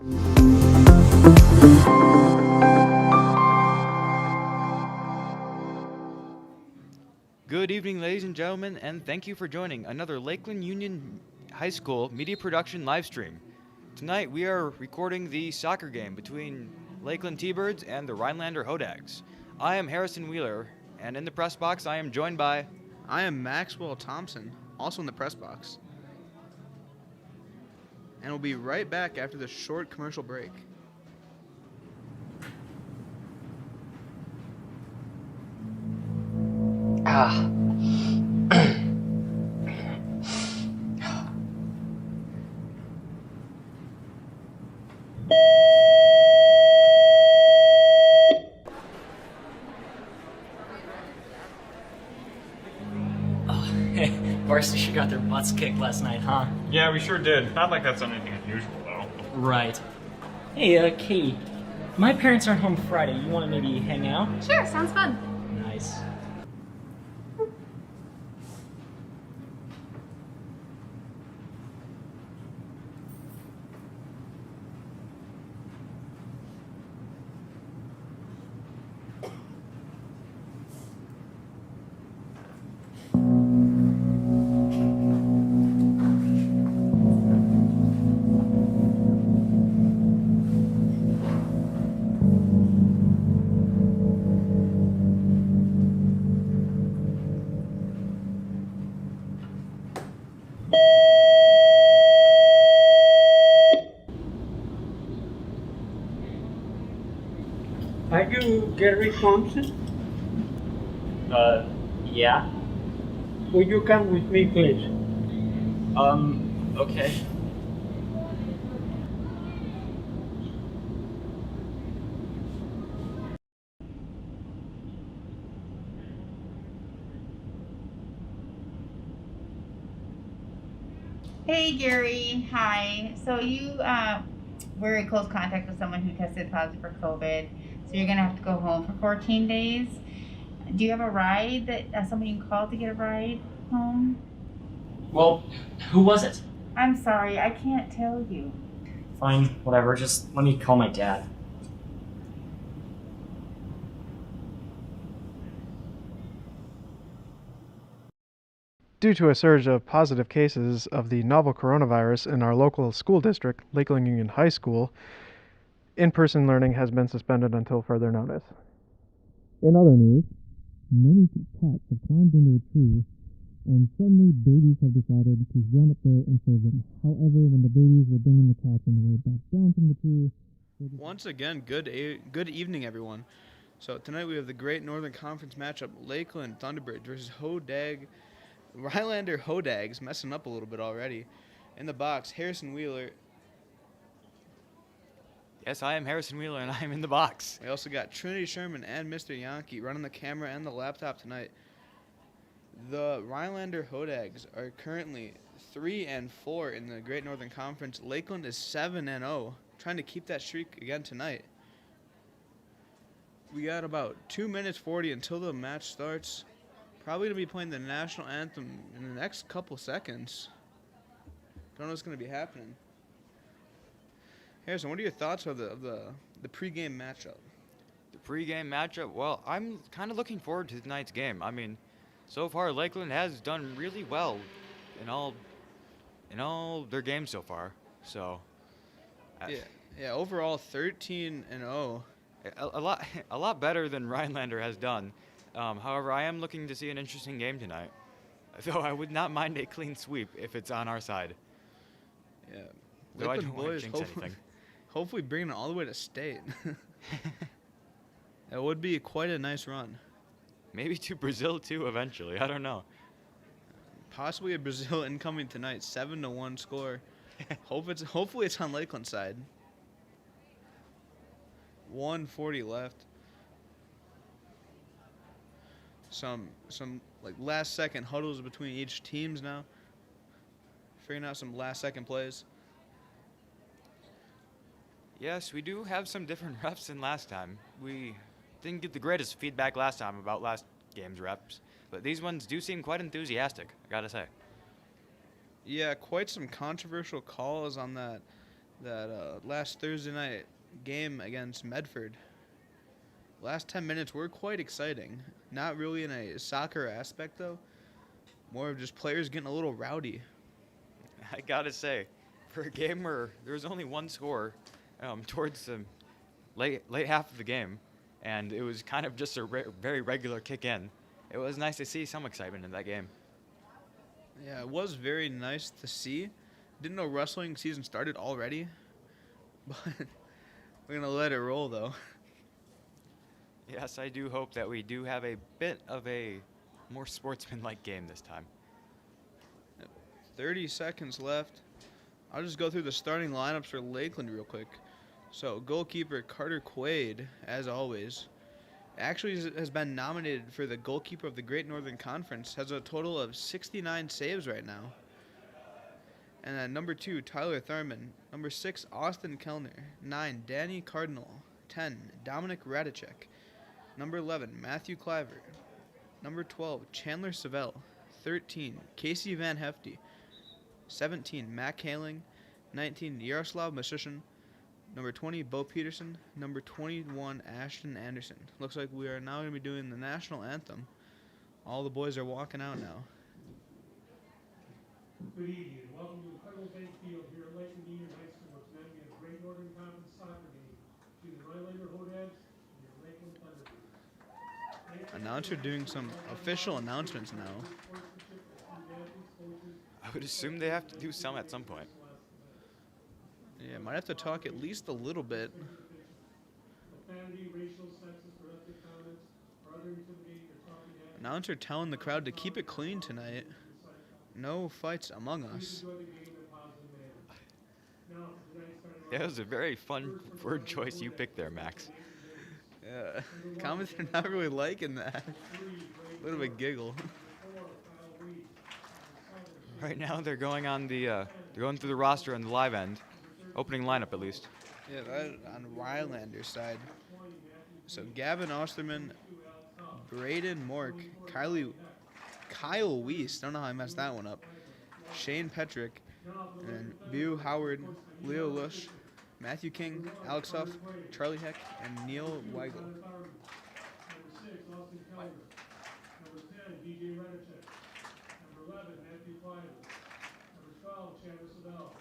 Good evening, ladies and gentlemen, and thank you for joining another Lakeland Union High School media production live stream. Tonight we are recording the soccer game between Lakeland T-Birds and the Rhinelander Hodags. I am Harrison Wheeler, and in the press box I am joined by... I am Maxwell Thompson, also in the press box. And we'll be right back after this short commercial break. Ah. Varsity sure got their butts kicked last night, huh? Yeah, we sure did. Not like that's anything unusual, though. Right. Hey, Katie. My parents aren't home Friday. You want to maybe hang out? Sure, sounds fun. Nice. Are you Gary Thompson? Yeah? Will you come with me, please? Okay. Hey, Gary. Hi. So you were in close contact with someone who tested positive for COVID. So you're going to have to go home for 14 days. Do you have a ride that someone you can call to get a ride home? Well, who was it? I'm sorry, I can't tell you. Fine, whatever. Just let me call my dad. Due to a surge of positive cases of the novel coronavirus in our local school district, Lakeland Union High School, in-person learning has been suspended until further notice. In other news, many cats have climbed into a tree, and suddenly babies have decided to run up there and save them. However, when the babies were bringing the cats on the way back down from the tree... Once again, good evening, everyone. So tonight we have the Great Northern Conference matchup, Lakeland Thunderbirds versus Rhinelander Hodags, messing up a little bit already. In the box, Harrison Wheeler. Yes, I am Harrison Wheeler, and I am in the box. We also got Trinity Sherman and Mr. Yankee running the camera and the laptop tonight. The Rhinelander Hodags are currently 3-4 in the Great Northern Conference. Lakeland is 7-0, trying to keep that streak again tonight. We got about 2 minutes 40 until the match starts. Probably going to be playing the national anthem in the next couple seconds. Don't know what's going to be happening. Harrison, what are your thoughts of the pregame matchup? The pregame matchup, well, I'm kind of looking forward to tonight's game. I mean, so far Lakeland has done really well in all their games so far. So, yeah. Overall 13-0. A lot better than Rhinelander has done. However, I am looking to see an interesting game tonight. Though I would not mind a clean sweep if it's on our side. Yeah. Though I don't want to jinx anything. Hopefully bringing it all the way to state. That would be quite a nice run. Maybe to Brazil too eventually. I don't know. Possibly a Brazil incoming tonight. 7-1 score. Hopefully it's on Lakeland side. 1:40 left. Some like last second huddles between each teams now. Figuring out some last second plays. Yes, we do have some different refs than last time. We didn't get the greatest feedback last time about last game's refs, but these ones do seem quite enthusiastic, I gotta say. Yeah, quite some controversial calls on that that last Thursday night game against Medford. Last 10 minutes were quite exciting. Not really in a soccer aspect, though. More of just players getting a little rowdy. I gotta say, for a game where there was only one score towards the late half of the game, and it was kind of just a very regular kick in, it was nice to see some excitement in that game. Yeah, it was very nice to see. Didn't know wrestling season started already, but we're going to let it roll, though. Yes, I do hope that we do have a bit of a more sportsmanlike game this time. 30 seconds left. I'll just go through the starting lineups for Lakeland real quick. So, goalkeeper Carter Quaid, as always, actually has been nominated for the goalkeeper of the Great Northern Conference. Has a total of 69 saves right now. And then number 2, Tyler Thurman. Number 6, Austin Kellner. 9, Danny Cardinal. 10, Dominic Radicek. Number 11, Matthew Cliver. Number 12, Chandler Savell. 13, Casey Van Hefty. 17, Matt Kaling. 19, Yaroslav Mashishin. Number 20, Bo Peterson. Number 21, Ashton Anderson. Looks like we are now going to be doing the national anthem. All the boys are walking out now. Good evening and welcome to Incredible Bank Field here at Lakeland Union High School. Tonight we have a Great Northern Conference soccer game between the Rhinelander Hodags and your Lakeland Thunderbirds. Announcer doing some official announcements now. I would assume they have to do some at some point. Yeah, might have to talk at least a little bit. Profanity, racial, sexist, or ethnic comments or other intimidating or talking actions. Announcer telling the crowd to keep it clean tonight. No fights among us. Enjoy the game in a positive manner. Now for tonight's starting That was a very fun word choice you picked there, Max. Yeah, comments are not really liking that. A little bit giggle. Right now they're going they're going through the roster on the live end, opening lineup at least. Yeah, that on Rhinelander side. So Gavin Osterman, Braden Mork, Kyle Weiss, don't know how I messed that one up. Shane Petrick, and then Bu Howard, Leo Lush, Matthew King, Alex Huff, Charlie Heck, and Neil Weigel. Number 6, Austin Keller. Number 10, DJ Radicek. Number 11, Matthew Cliver. Number 12, Chandler Savell.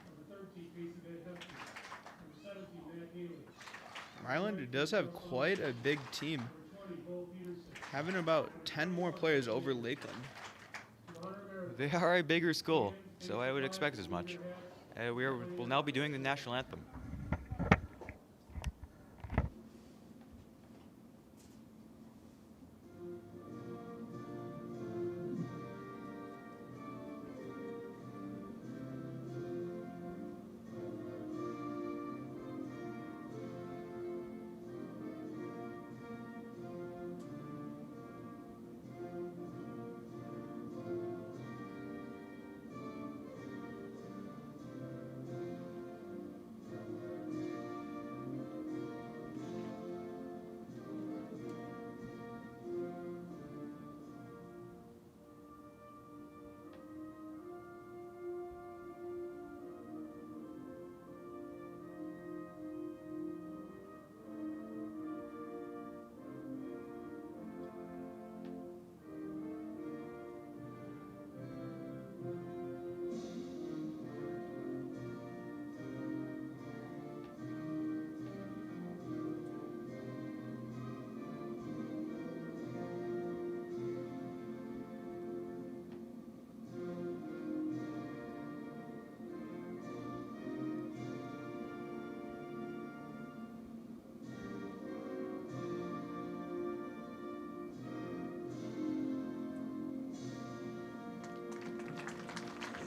Number 13, Casey Van Hefty. Number 17, Matt Haley. Rhinelander does have quite a big team, Number 20, Bo Peterson. having about 10 more players over Lakeland. They are a bigger school, so I would expect as much. We'll now be doing the national anthem.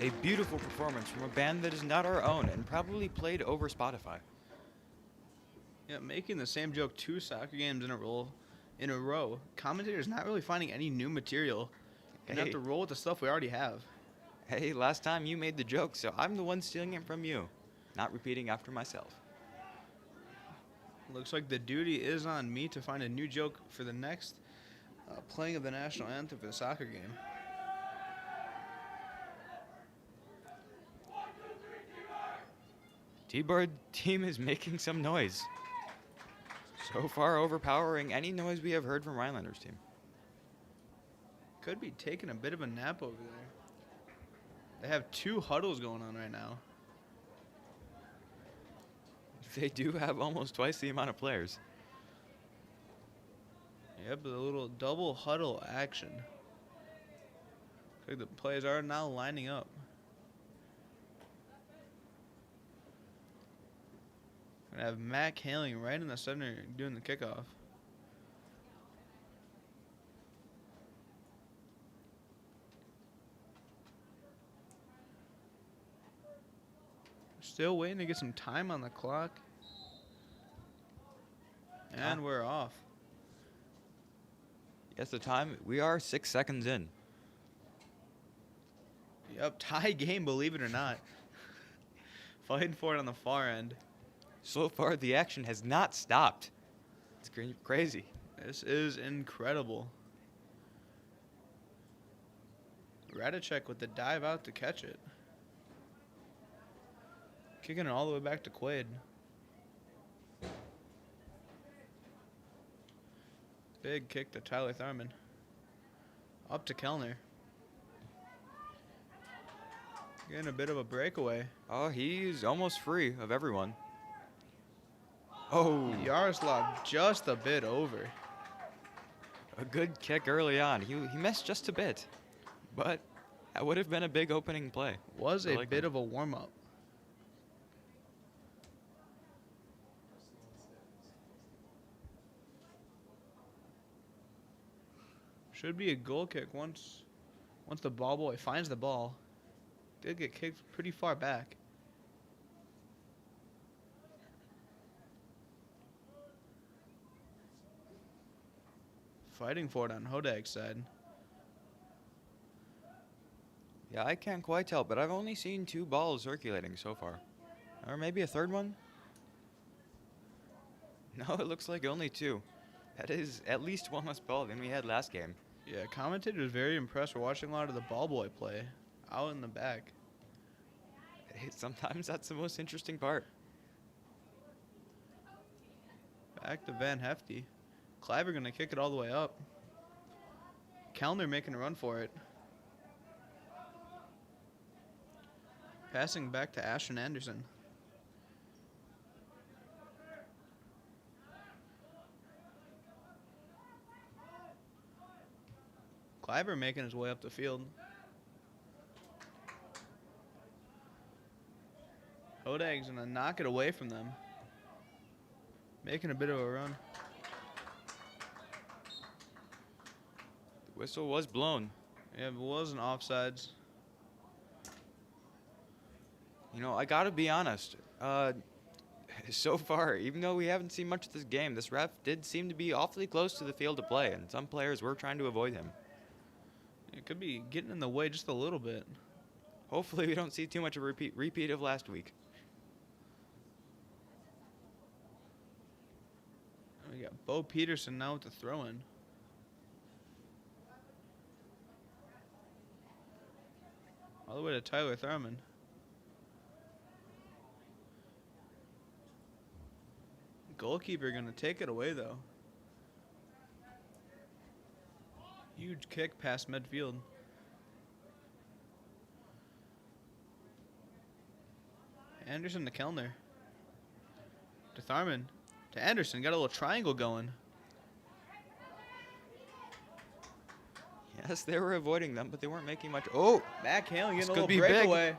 A beautiful performance from a band that is not our own and probably played over Spotify. Yeah, making the same joke 2 soccer games in a row. Commentators not really finding any new material. Gonna have to roll with the stuff we already have. Hey, last time you made the joke, so I'm the one stealing it from you, not repeating after myself. Looks like the duty is on me to find a new joke for the next playing of the national anthem for the soccer game. T-Bird team is making some noise. So far overpowering any noise we have heard from Rhinelander's team. Could be taking a bit of a nap over there. They have 2 huddles going on right now. They do have almost twice the amount of players. Yep, a little double huddle action. Looks like the players are now lining up. Gonna have Mac Haling right in the center doing the kickoff. Still waiting to get some time on the clock. And we're off. Yes, the time, we are 6 seconds in. Yep, tie game, believe it or not. Fighting for it on the far end. So far, the action has not stopped. It's crazy. This is incredible. Radicek with the dive out to catch it. Kicking it all the way back to Quaid. Big kick to Tyler Thurman. Up to Kellner. Getting a bit of a breakaway. Oh, he's almost free of everyone. Oh, Yaroslav just a bit over. a good kick early on. He missed just a bit, but that would have been a big opening play. Was I a like bit him. of a warm-up. Should be a goal kick once the ball boy finds the ball. Did get kicked pretty far back. Fighting for it on Hodag's side. Yeah, I can't quite tell, but I've only seen 2 balls circulating so far. Or maybe a third one? No, it looks like only 2. That is at least one less ball than we had last game. Yeah, commentator was very impressed. We're watching a lot of the ball boy play out in the back. Hey, sometimes that's the most interesting part. Back to Van Hefty. Kleiber gonna kick it all the way up. Kellner making a run for it. Passing back to Ashton Anderson. Kleiber making his way up the field. Hodag's gonna knock it away from them. Making a bit of a run. The whistle was blown. Yeah, it wasn't offsides. You know, I gotta be honest. So far, even though we haven't seen much of this game, this ref did seem to be awfully close to the field of play, and some players were trying to avoid him. It could be getting in the way just a little bit. Hopefully we don't see too much of a repeat of last week. We got Bo Peterson now with the throw-in. All the way to Tyler Thurman. Goalkeeper gonna take it away though. Huge kick past midfield. Anderson to Kellner. To Thurman. To Anderson. Got a little triangle going. Yes, they were avoiding them, but they weren't making much. Oh! Mac Haling This getting a could little be big. breakaway.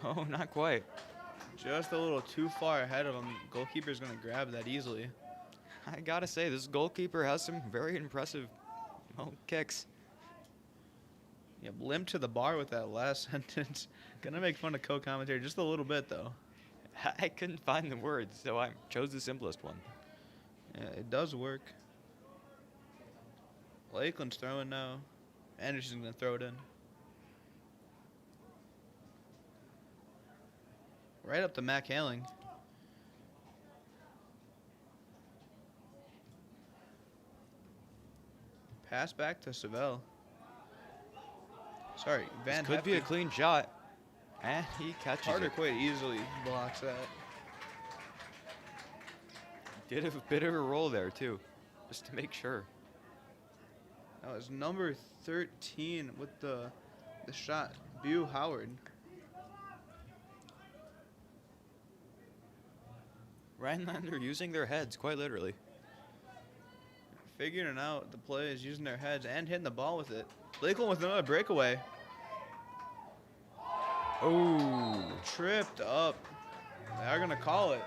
Oh, not quite. Just a little too far ahead of him. Goalkeeper's going to grab that easily. I gotta say, this goalkeeper has some very impressive kicks. Yeah, limp to the bar with that last sentence. Gonna make fun of co-commentator just a little bit, though. I couldn't find the words, so I chose the simplest one. Yeah, it does work. Lakeland's throwing now. Anderson's gonna throw it in. Right up to Mac Haling. Pass back to Savell. Sorry, Van This could be a Hefty. clean shot. And he catches Carter it. quite easily blocks that. Did a bit of a roll there, too, just to make sure. That was number 13 with the shot, Bu Howard. Rhinelander using their heads, quite literally. Figuring out the plays, using their heads, and hitting the ball with it. Lakeland with another breakaway. Oh, Tripped up. They are going to call it.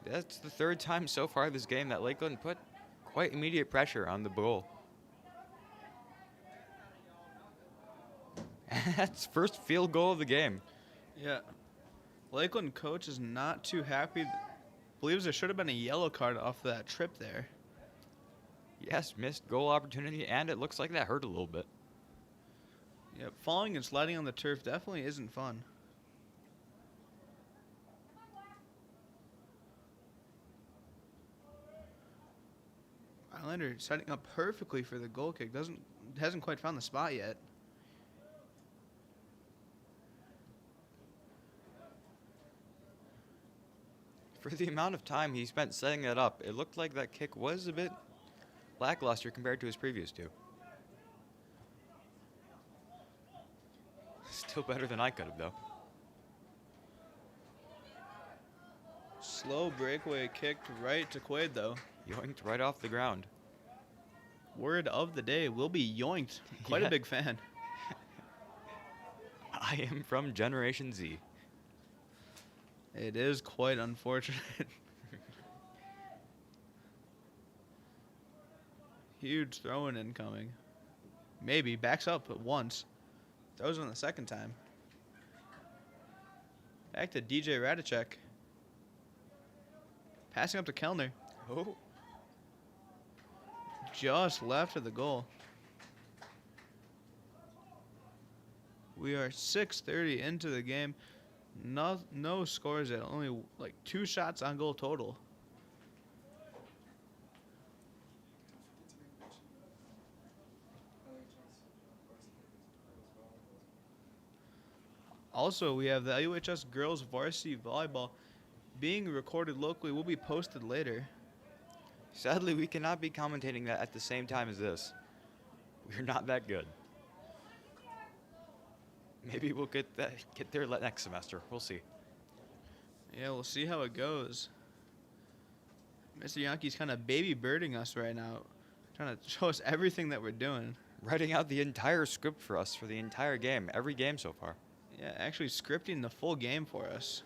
that's the third time so far this game that Lakeland put quite immediate pressure on the goal. That's first field goal of the game. Yeah. Lakeland coach is not too happy. Believes there should have been a yellow card off that trip there. Yes, missed goal opportunity, and it looks like that hurt a little bit. Yep, falling and sliding on the turf definitely isn't fun. Rhinelander setting up perfectly for the goal kick. Hasn't quite found the spot yet. For the amount of time he spent setting that up, it looked like that kick was a bit lackluster compared to his previous two. Still better than I could have, though. Slow breakaway kicked right to Quaid, though. Yoinked right off the ground. Word of the day will be yoinked. Quite Yeah. a big fan. I am from Generation Z. It is quite unfortunate. Huge throw-in incoming. Maybe. Backs up at once. Throws on the second time. Back to DJ Radicek. Passing up to Kellner. Oh, Just left of the goal. We are 6:30 into the game. No scores yet. Only like 2 shots on goal total. Also, we have the LUHS girls varsity volleyball being recorded locally. Will be posted later. sadly, we cannot be commentating that at the same time as this. We're not that good. Maybe we'll get there next semester. We'll see. Yeah, we'll see how it goes. Mr. Yankee's kind of baby birding us right now, trying to show us everything that we're doing. Writing out the entire script for us for the entire game, every game so far. Yeah, actually scripting the full game for us.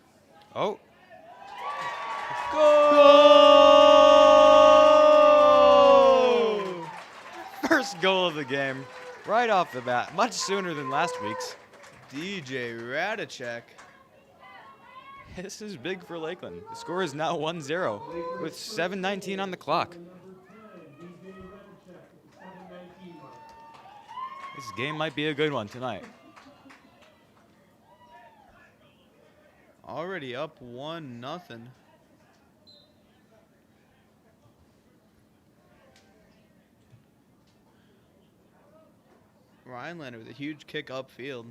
Oh, Goal! first goal of the game, right off the bat, much sooner than last week's. DJ Radicek. This is big for Lakeland. The score is now 1-0 with 7:19 on the clock. Number 10, DJ Redchek with the 719 mark. This game might be a good one tonight. Already up 1-0. Rhinelander with a huge kick upfield.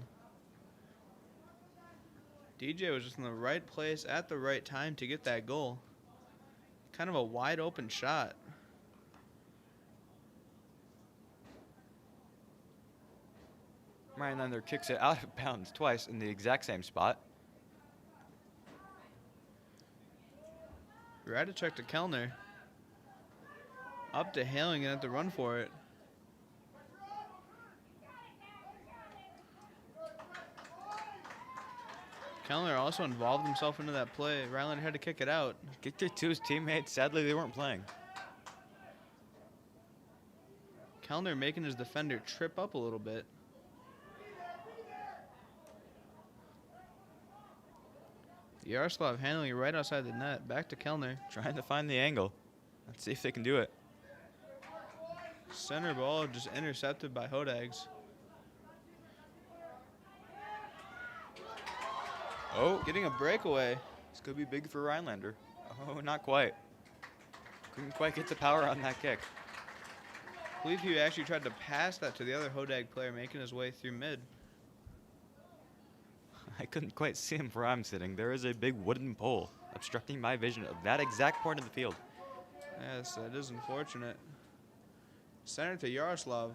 DJ was just in the right place at the right time to get that goal. Kind of a wide open shot. Rhinelander kicks it out of bounds twice in the exact same spot. Radicek to Kellner. Up to Hailing and have to run for it. Kellner also involved himself into that play. Rhinelander had to kick it out. Kicked it to his teammates. Sadly, they weren't playing. Kellner making his defender trip up a little bit. Yaroslav handling it right outside the net. Back to Kellner. Trying to find the angle. Let's see if they can do it. Center ball just intercepted by Hodags. Oh, Getting a breakaway. this could be big for Rhinelander. Oh, not quite. Couldn't quite get the power on that kick. I believe he actually tried to pass that to the other Hodag player, making his way through mid. I couldn't quite see him where I'm sitting. There is a big wooden pole obstructing my vision of that exact point of the field. Yes, that is unfortunate. Center to Yaroslav.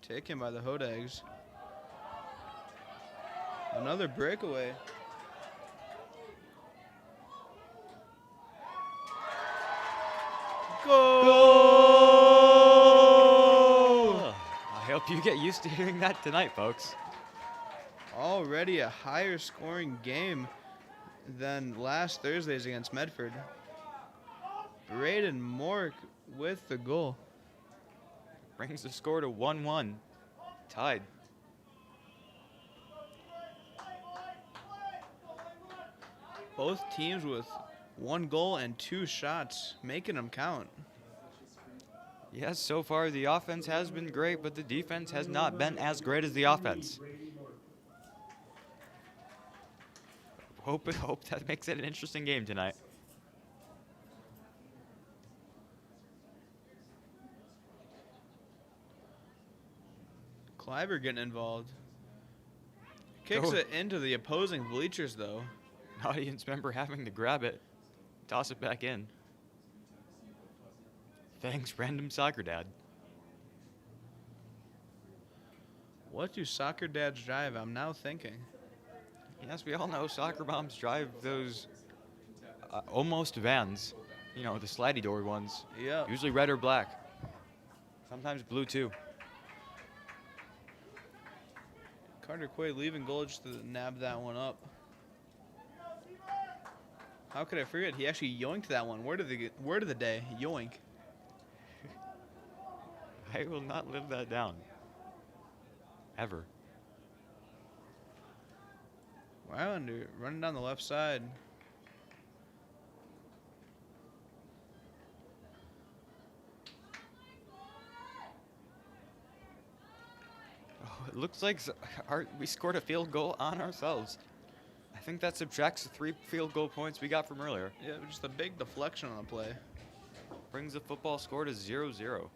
Taken by the Hodags. Another breakaway. Goal! I hope you get used to hearing that tonight, folks. Already a higher scoring game than last Thursday's against Medford. Braden Mork with the goal. Brings the score to 1-1. Tied. Both teams with 1 goal and 2 shots, making them count. Yes, so far the offense has been great, but the defense has not been as great as the offense. Hope that makes it an interesting game tonight. Kleiber getting involved. Kicks it into the opposing bleachers, though. An audience member having to grab it, toss it back in. Thanks, random soccer dad. What do soccer dads drive? I'm now thinking. Yes, we all know soccer moms drive those almost vans. You know, the slidey door ones. Yeah. Usually red or black. Sometimes blue too. Carter Quaid leaving goal just to nab that one up. How could I forget? He actually yoinked that one. Word of the day, yoink. I will not live that down. Ever. Rhinelander running down the left side. Oh, it looks like we scored a field goal on ourselves. I think that subtracts the 3 field goal points we got from earlier. Yeah, just a big deflection on the play. Brings the football score to 0-0.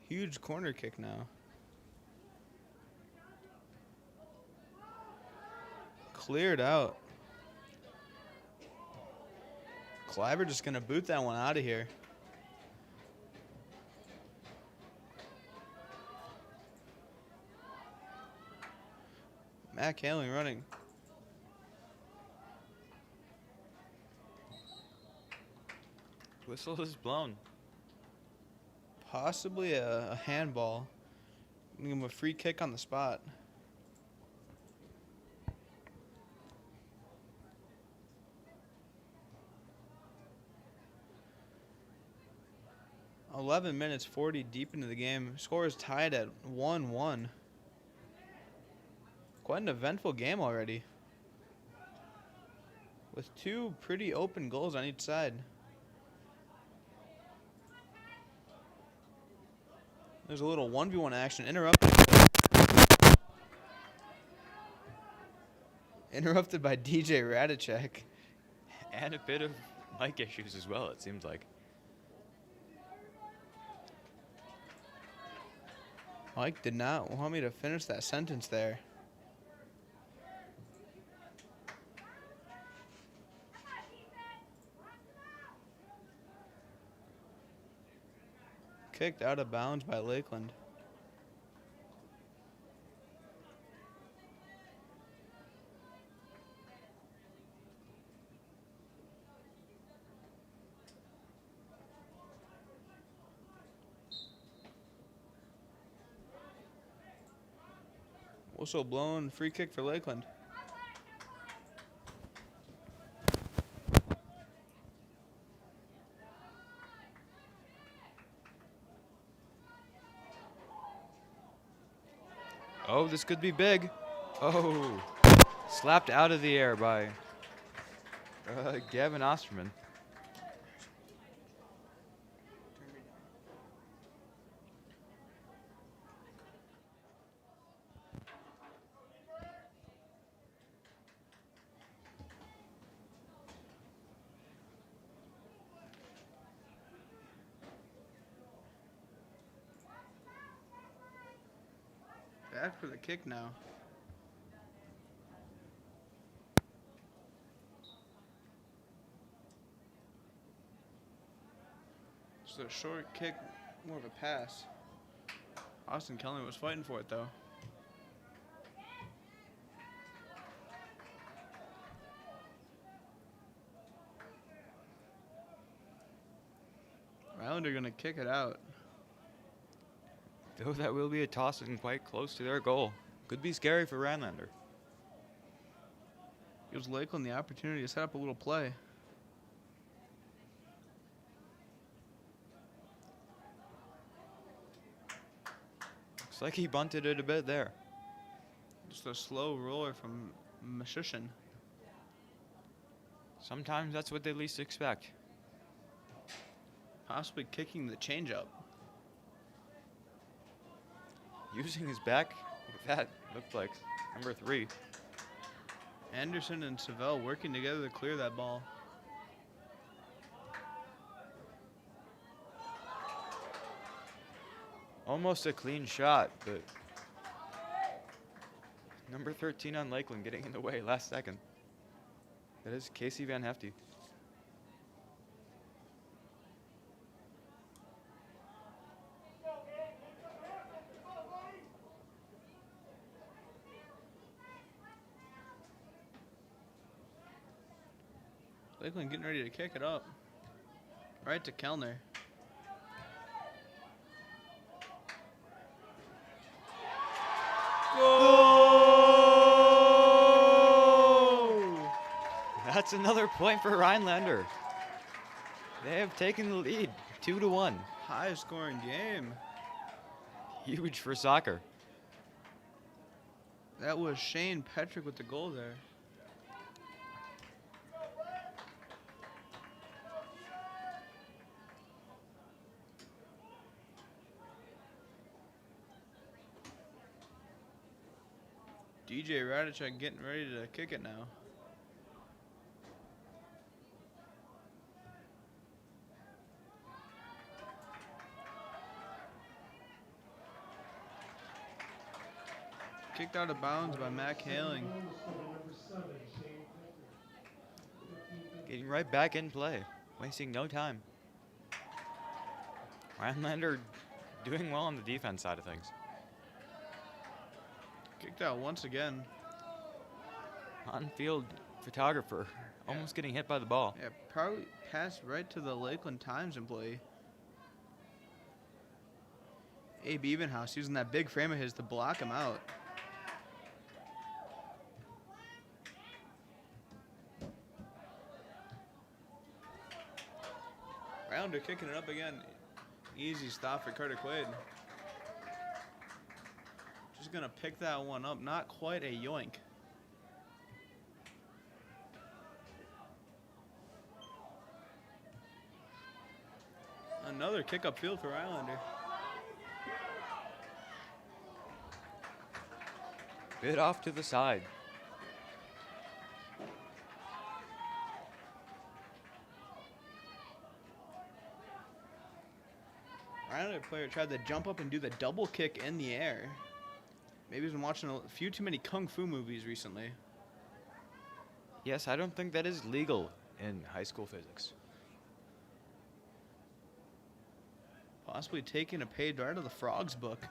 Huge corner kick now. Cleared out. Kleiber just going to boot that one out of here. Matt Kaling running. Whistle is blown. Possibly a handball. Give him a free kick on the spot. .11 minutes 40 deep into the game. Score is tied at 1-1. Quite an eventful game already, with 2 pretty open goals on each side. There's a little 1v1 action interrupted by DJ Radicek. And a bit of mic issues as well, it seems like. Mike did not want me to finish that sentence there. Kicked out of bounds by Lakeland. Whistle blown, free kick for Lakeland. Oh, this could be big. Oh, slapped out of the air by Gavin Osterman. back for the kick now. Just a short kick, more of a pass. Austin Kelly was fighting for it though. Rhinelander gonna kick it out. Though that will be a toss and quite close to their goal. Could be scary for Rhinelander. Gives Lakeland the opportunity to set up a little play. Looks like he bunted it a bit there. Just a slow roller from Mashushin. Sometimes that's what they least expect. Possibly kicking the changeup. Using his back with that, looked like number 3. Anderson and Savell working together to clear that ball. Almost a clean shot, but number 13 on Lakeland getting in the way last second. That is Casey Van Hefty. Lakeland getting ready to kick it up. Right to Kellner. Goal! That's another point for Rhinelander. They have taken the lead, 2-1. High scoring game. Huge for soccer. That was Shane Petrick with the goal there. DJ Radicek getting ready to kick it now. Kicked out of bounds by Mac Haling. Getting right back in play, wasting no time. Rhinelander doing well on the defense side of things. Kicked out once again. On-field photographer, almost getting hit by the ball. Yeah, probably passed right to the Lakeland Times employee. Abe Evenhouse using that big frame of his to block him out. Rounder kicking it up again. Easy stop for Carter Quaid. Just gonna pick that one up. Not quite a yoink. Another kick upfield for Rhinelander. Bit off to the side. Rhinelander player tried to jump up and do the double kick in the air. Maybe he's been watching a few too many kung fu movies recently. Yes, I don't think that is legal in high school physics. Possibly taking a page right out of the Frogs book.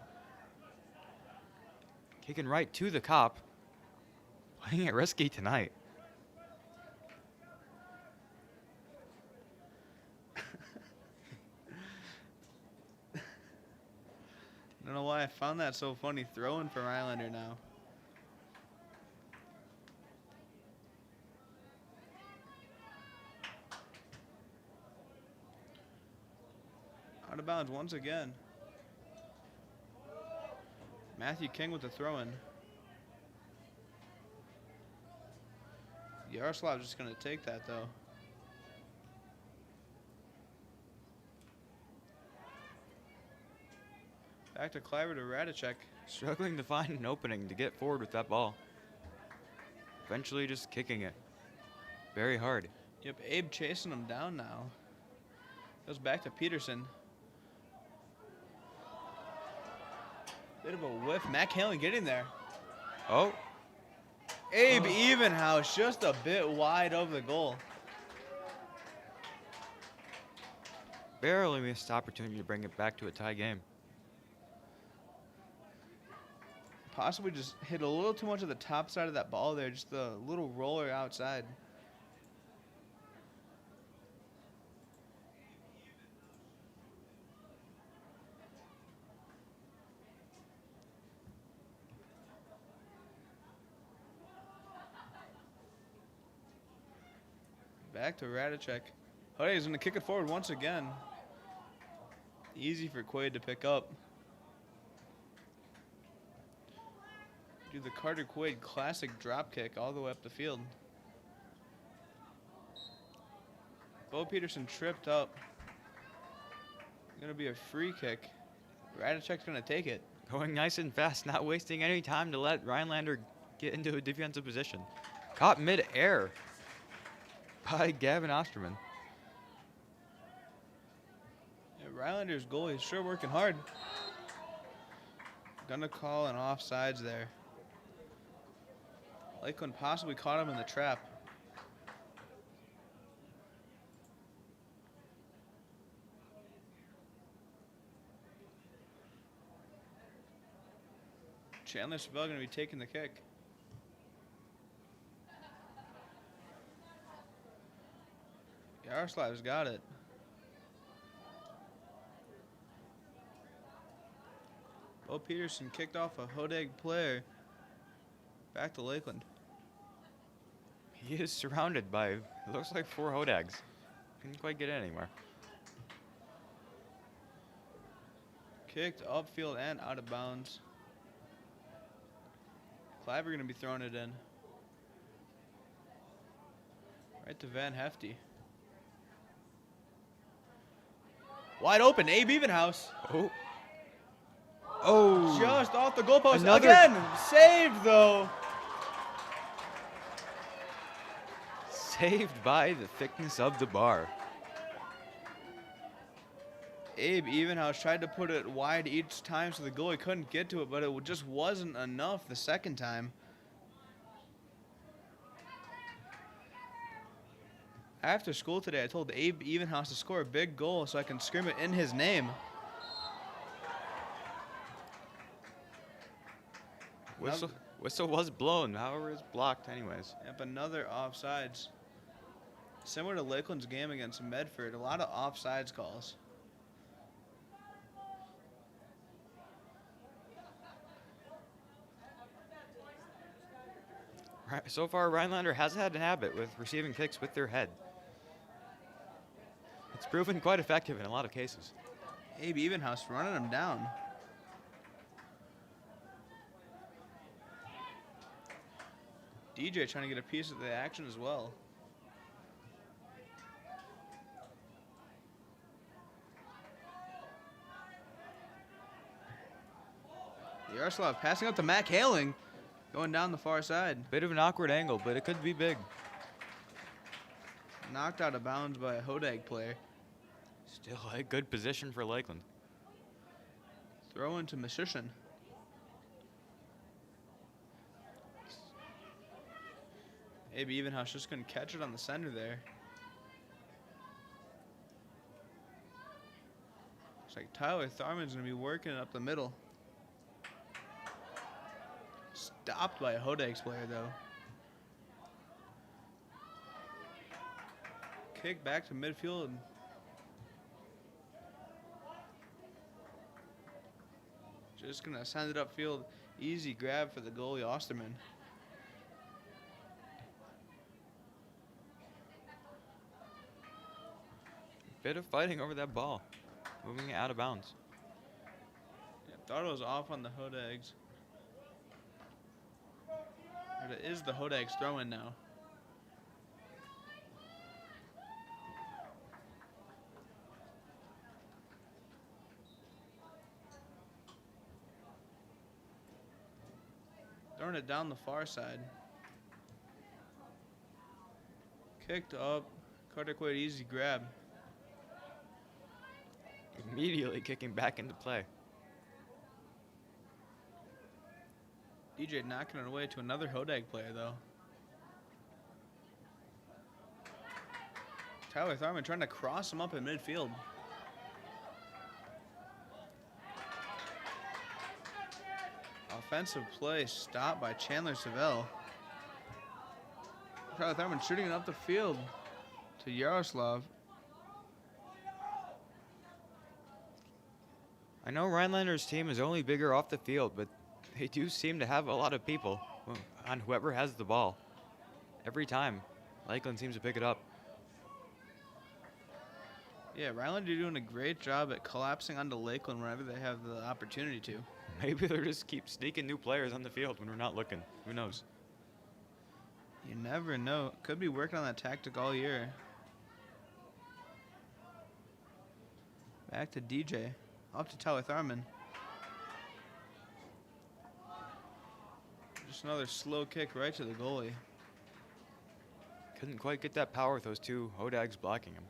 Kicking right to the cop. Playing it risky tonight. I don't know why I found that so funny. Throwing for Rhinelander now. Out of bounds once again. Matthew King with the throw-in. Yaroslav's just going to take that, though. Back to Cliver to Radicek. Struggling to find an opening to get forward with that ball. Eventually just kicking it. Very hard. Yep, Abe chasing him down now. Goes back to Peterson. Bit of a whiff. Matt Hanley getting there. Oh, Abe Evenhouse just a bit wide of the goal. barely missed opportunity to bring it back to a tie game. Possibly just hit a little too much of the top side of that ball there. Just the little roller outside. Back to Radicek. Hodeg is going to kick it forward once again. Easy for Quaid to pick up. Do the Carter Quaid classic drop kick all the way up the field. Bo Peterson tripped up. Going to be a free kick. Radicek's going to take it. Going nice and fast, not wasting any time to let Rhinelander get into a defensive position. Caught mid-air by Gavin Osterman. Yeah, Rhinelander's goalie is sure working hard. Gonna call an offsides there. Lakeland possibly caught him in the trap. Chandler Spell gonna be taking the kick. Yaroslav's got it. Bo Peterson kicked off a Hodeg player. Back to Lakeland. He is surrounded by, it looks like 4 Hodags. Couldn't quite get in anywhere. Kicked upfield and out of bounds. Cliver gonna be throwing it in. Right to Van Hefty. Wide open, Abe Evenhouse. Oh. Oh. Just off the goalpost Another- again. Saved though. Saved by the thickness of the bar. Abe Evenhouse tried to put it wide each time so the goalie couldn't get to it, but it just wasn't enough the second time. After school today, I told Abe Evenhouse to score a big goal so I can scream it in his name. Whistle was blown, however it's blocked anyways. Yep, another offsides. Similar to Lakeland's game against Medford, a lot of offsides calls. Right, so far, Rhinelander has had a habit with receiving kicks with their head. It's proven quite effective in a lot of cases. Abe Evenhouse running him down. DJ trying to get a piece of the action as well. Yaroslav passing up to Matt Haling, going down the far side. Bit of an awkward angle, but it could be big. Knocked out of bounds by a Hodeg player. Still a good position for Lakeland. Throw into Mashishin. Abe Evenhouse just couldn't catch it on the center there. Looks like Tyler Tharman's going to be working up the middle. Stopped by a Hodeg's player, though. Kick back to midfield. Just going to send it upfield. Easy grab for the goalie, Osterman. Bit of fighting over that ball. Moving it out of bounds. Yeah, thought it was off on the Hodegs. But it is the Hodegs throw-in now. Throwing it down the far side. Kicked up. Carter Quaid, easy grab. Immediately kicking back into play. DJ knocking it away to another Hodag player, though. Tyler Tharman trying to cross him up in midfield. Offensive play stopped by Chandler Savell. Tyler Tharman shooting it up the field to Yaroslav. I know Rhinelander's team is only bigger off the field, but they do seem to have a lot of people on whoever has the ball. Every time, Lakeland seems to pick it up. Yeah, Rhinelander doing a great job at collapsing onto Lakeland whenever they have the opportunity to. Maybe they'll just keep sneaking new players on the field when we're not looking. Who knows? You never know. Could be working on that tactic all year. Back to DJ. Up to Tyler Tharman. Just another slow kick right to the goalie. Couldn't quite get that power with those two Hodags blocking him.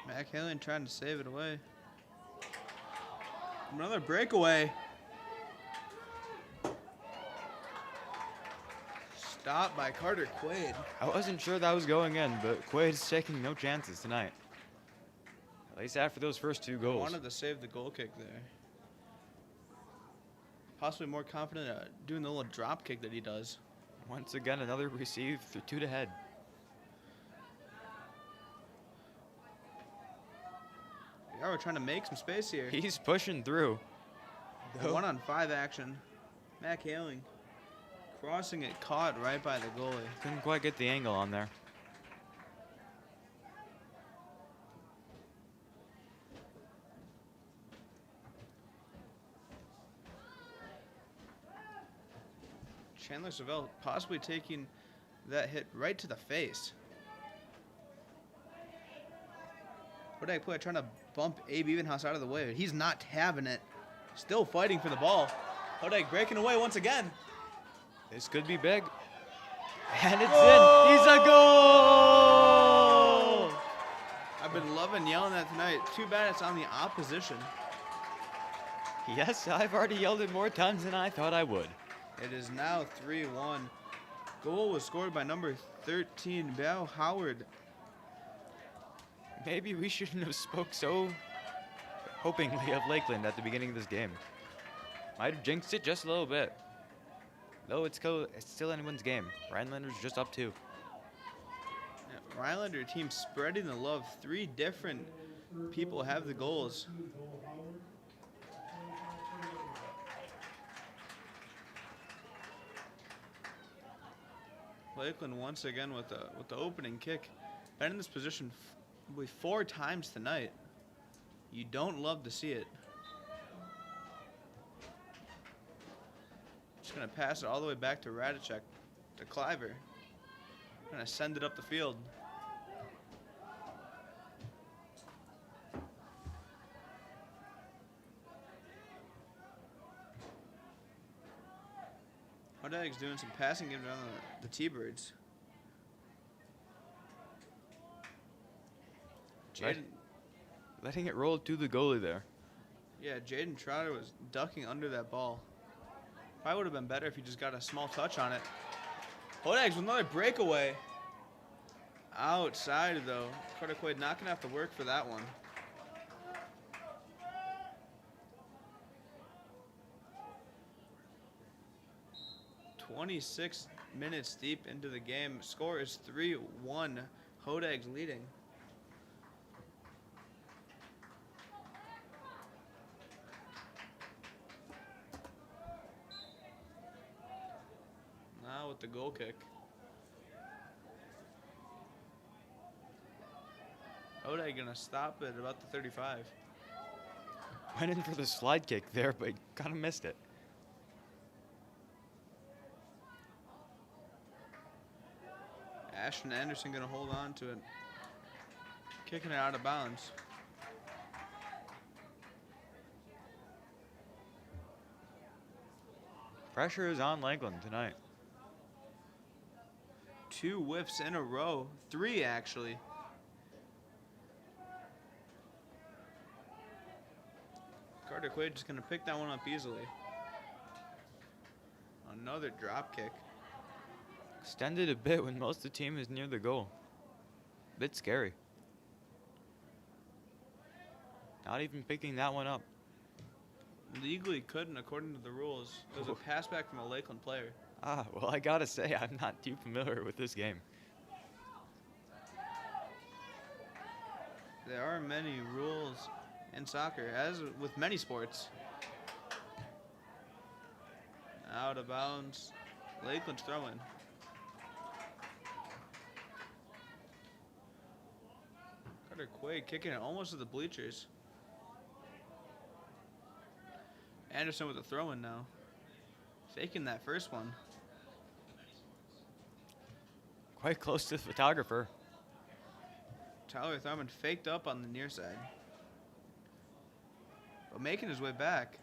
Mac Halen trying to save it away. Another breakaway. Stopped by Carter Quaid. I wasn't sure that was going in, but Quaid's taking no chances tonight. At least after those first two goals. Wanted to save the goal kick there. Possibly more confident doing the little drop kick that he does. Once again, another receive through two to head. Yeah, we're trying to make some space here. He's pushing through. The 1-on-5 action. Mac Haling crossing it, caught right by the goalie. Couldn't quite get the angle on there. Chandler Savell possibly taking that hit right to the face. Hodag player trying to bump Abe Evenhouse out of the way, but he's not having it. Still fighting for the ball. Hodag breaking away once again. This could be big. And it's in. He's a goal! I've been loving yelling that tonight. Too bad it's on the opposition. Yes, I've already yelled it more times than I thought I would. It is now 3-1. Goal was scored by number 13, Bao Howard. Maybe we shouldn't have spoke so hopingly of Lakeland at the beginning of this game. Might have jinxed it just a little bit. Though it's still anyone's game. Rhinelander's just up 2. Yeah, Rhinelander team spreading the love. 3 different people have the goals. Lakeland once again with the opening kick. Been in this position 4 times tonight. You don't love to see it. Just gonna pass it all the way back to Radicek, to Cliver. Gonna send it up the field. Hodag's doing some passing games around the T-Birds. Jaden, Letting it roll to the goalie there. yeah, Jaden Trotter was ducking under that ball. Probably would have been better if he just got a small touch on it. Hodags with another breakaway. Outside though. Carter Quaid not gonna have to work for that one. "26 minutes deep into the game. Score is 3-1. Hodags leading. Now with the goal kick. Hodag gonna stop it about the 35. Went in for the slide kick there, but kind of missed it. Ashton Anderson gonna hold on to it. Kicking it out of bounds. Pressure is on Lakeland tonight. 2 whiffs in a row. 3 actually. Carter Quaid just going to pick that one up easily. Another drop kick. Extended a bit when most of the team is near the goal. Bit scary. Not even picking that one up. Legally couldn't, according to the rules. It was a pass back from a Lakeland player. Ah, well, I gotta say, I'm not too familiar with this game. There are many rules in soccer, as with many sports. Out of bounds. Lakeland's throwing. Carter Quaid kicking it almost to the bleachers. Anderson with a throw-in now. Faking that first one. Quite close to the photographer. Tyler Thurman faked up on the near side. But making his way back.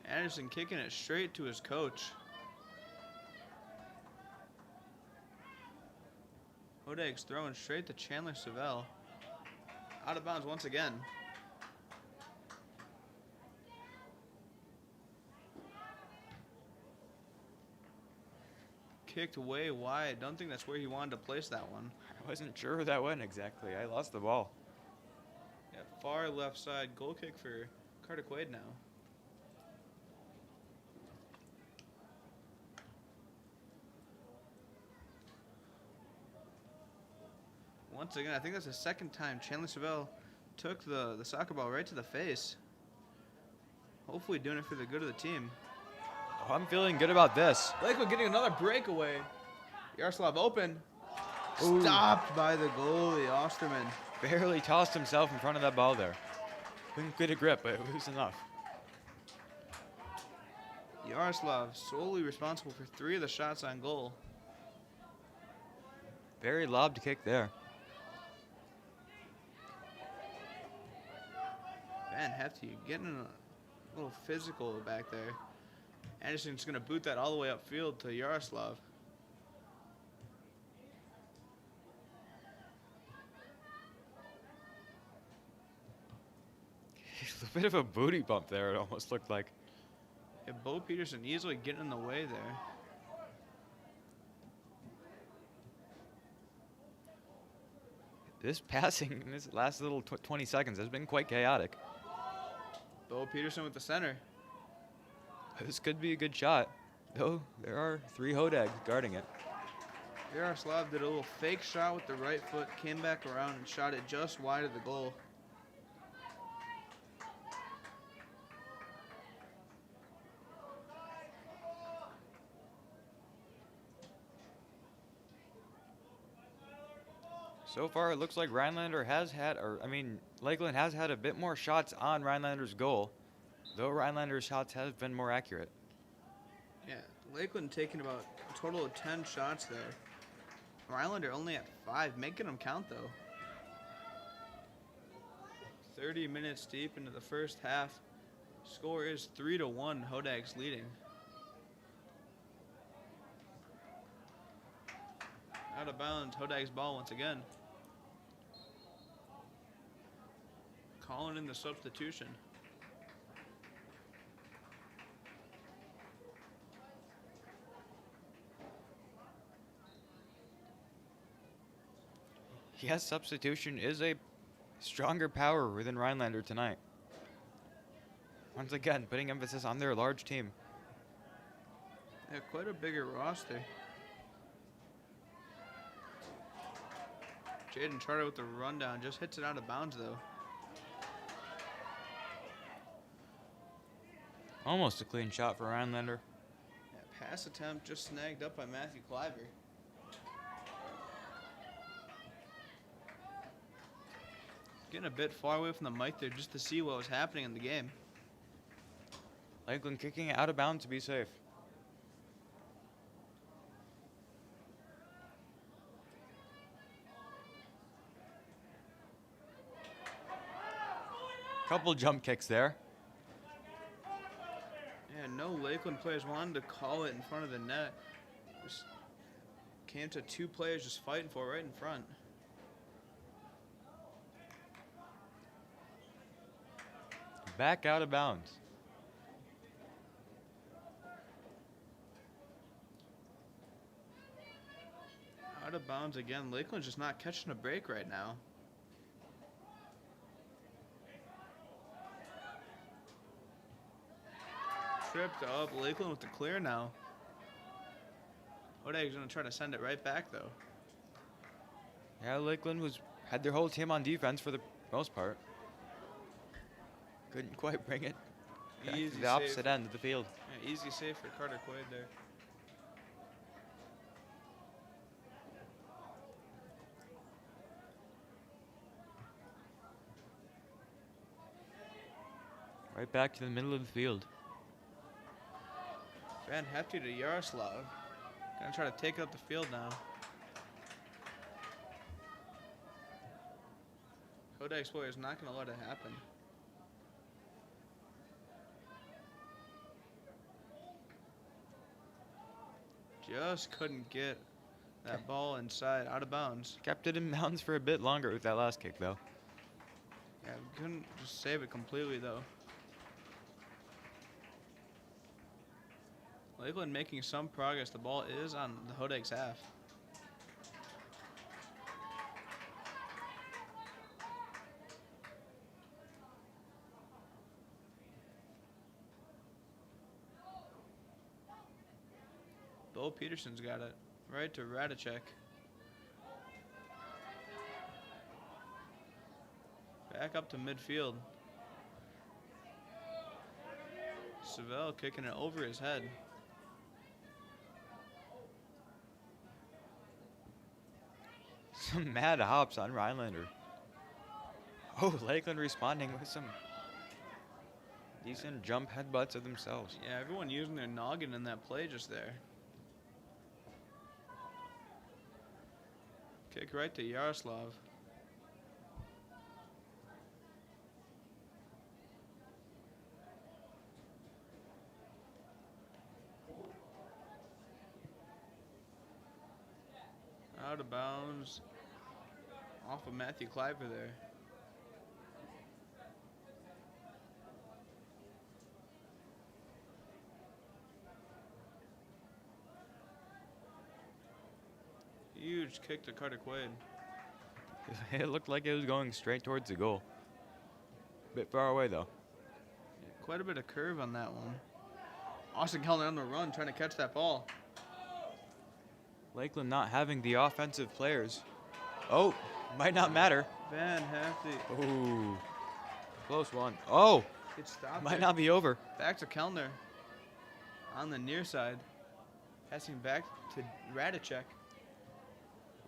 Anderson kicking it straight to his coach. Hodeg's throwing straight to Chandler Savell. Out of bounds once again. Kicked way wide. Don't think that's where he wanted to place that one. I wasn't sure where that went exactly. I lost the ball. Yeah, far left side goal kick for Carter Quaid now. Once again, I think that's the second time Chandler Savell took the soccer ball right to the face. Hopefully doing it for the good of the team. Oh, I'm feeling good about this. Lakeland getting another breakaway. Yaroslav open. Ooh. Stopped by the goalie, Osterman. Barely tossed himself in front of that ball there. Couldn't get a grip, but it was enough. Yaroslav solely responsible for 3 of the shots on goal. Very lobbed kick there. Van Hefty getting a little physical back there. Anderson's going to boot that all the way upfield to Yaroslav. A bit of a booty bump there, it almost looked like. Yeah, Bo Peterson easily getting in the way there. This passing in this last little 20 seconds has been quite chaotic. Bo Peterson with the center. This could be a good shot, though there are 3 Hodags guarding it. Yaroslav did a little fake shot with the right foot, came back around and shot it just wide of the goal. So far, it looks like Rhinelander has had, Lakeland has had a bit more shots on Rhinelander's goal, though Rhinelander's shots have been more accurate. Yeah, Lakeland taking about a total of 10 shots there. Rhinelander only at 5, making them count though. 30 minutes deep into the first half. Score is 3-1, Hodags leading. Out of bounds, Hodags ball once again. Calling in the substitution. Yes, substitution is a stronger power within Rhinelander tonight. Once again, putting emphasis on their large team. Yeah, quite a bigger roster. Jaden Charter with the rundown, just hits it out of bounds though. Almost a clean shot for Rhinelander. Yeah, pass attempt just snagged up by Matthew Cliver. Getting a bit far away from the mic there just to see what was happening in the game. Lakeland kicking it out of bounds to be safe. Couple jump kicks there. Yeah, no Lakeland players wanted to call it in front of the net. Just came to 2 players just fighting for it right in front. back out of bounds. Out of bounds again. Lakeland's just not catching a break right now. Tripped up. Lakeland with the clear now. Hodag's going to try to send it right back, though. Yeah, Lakeland had their whole team on defense for the most part. Couldn't quite bring it back to Easy the opposite save. end of the field. Yeah, easy save for Carter Quaid there. Right back to the middle of the field. Van Hefty to Yaroslav. Gonna try to take up the field now. Kodak's player is not gonna let it happen. Just couldn't get that ball inside, out of bounds. Kept it in bounds for a bit longer with that last kick, though. Yeah, couldn't just save it completely though. Lakeland making some progress. The ball is on the Hodag's half. Bo Peterson's got it right to Radicek. Back up to midfield. Savell kicking it over his head. Some mad hops on Rhinelander. Oh, Lakeland responding with some decent jump headbutts of themselves. Yeah, everyone using their noggin in that play just there. Kick right to Yaroslav. Out of bounds. Off of Matthew Cliver there. Huge kick to Carter Quaid. It looked like it was going straight towards the goal. Bit far away, though. Quite a bit of curve on that one. Austin Kellner on the run trying to catch that ball. Lakeland not having the offensive players. Oh, might not matter. Van Hefty. Ooh, close one. Oh, It stopped might there. not be over. Back to Kellner. On the near side. Passing back to Radicek.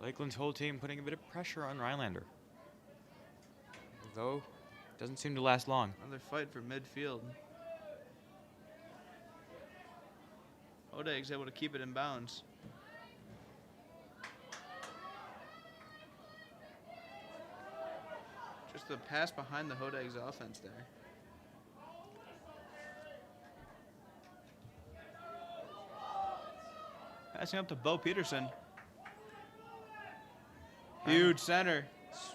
Lakeland's whole team putting a bit of pressure on Rhinelander. Though, doesn't seem to last long. Another fight for midfield. Hodag's able to keep it in bounds. Just the pass behind the Hodag's offense there. Passing up to Bo Peterson. Huge center.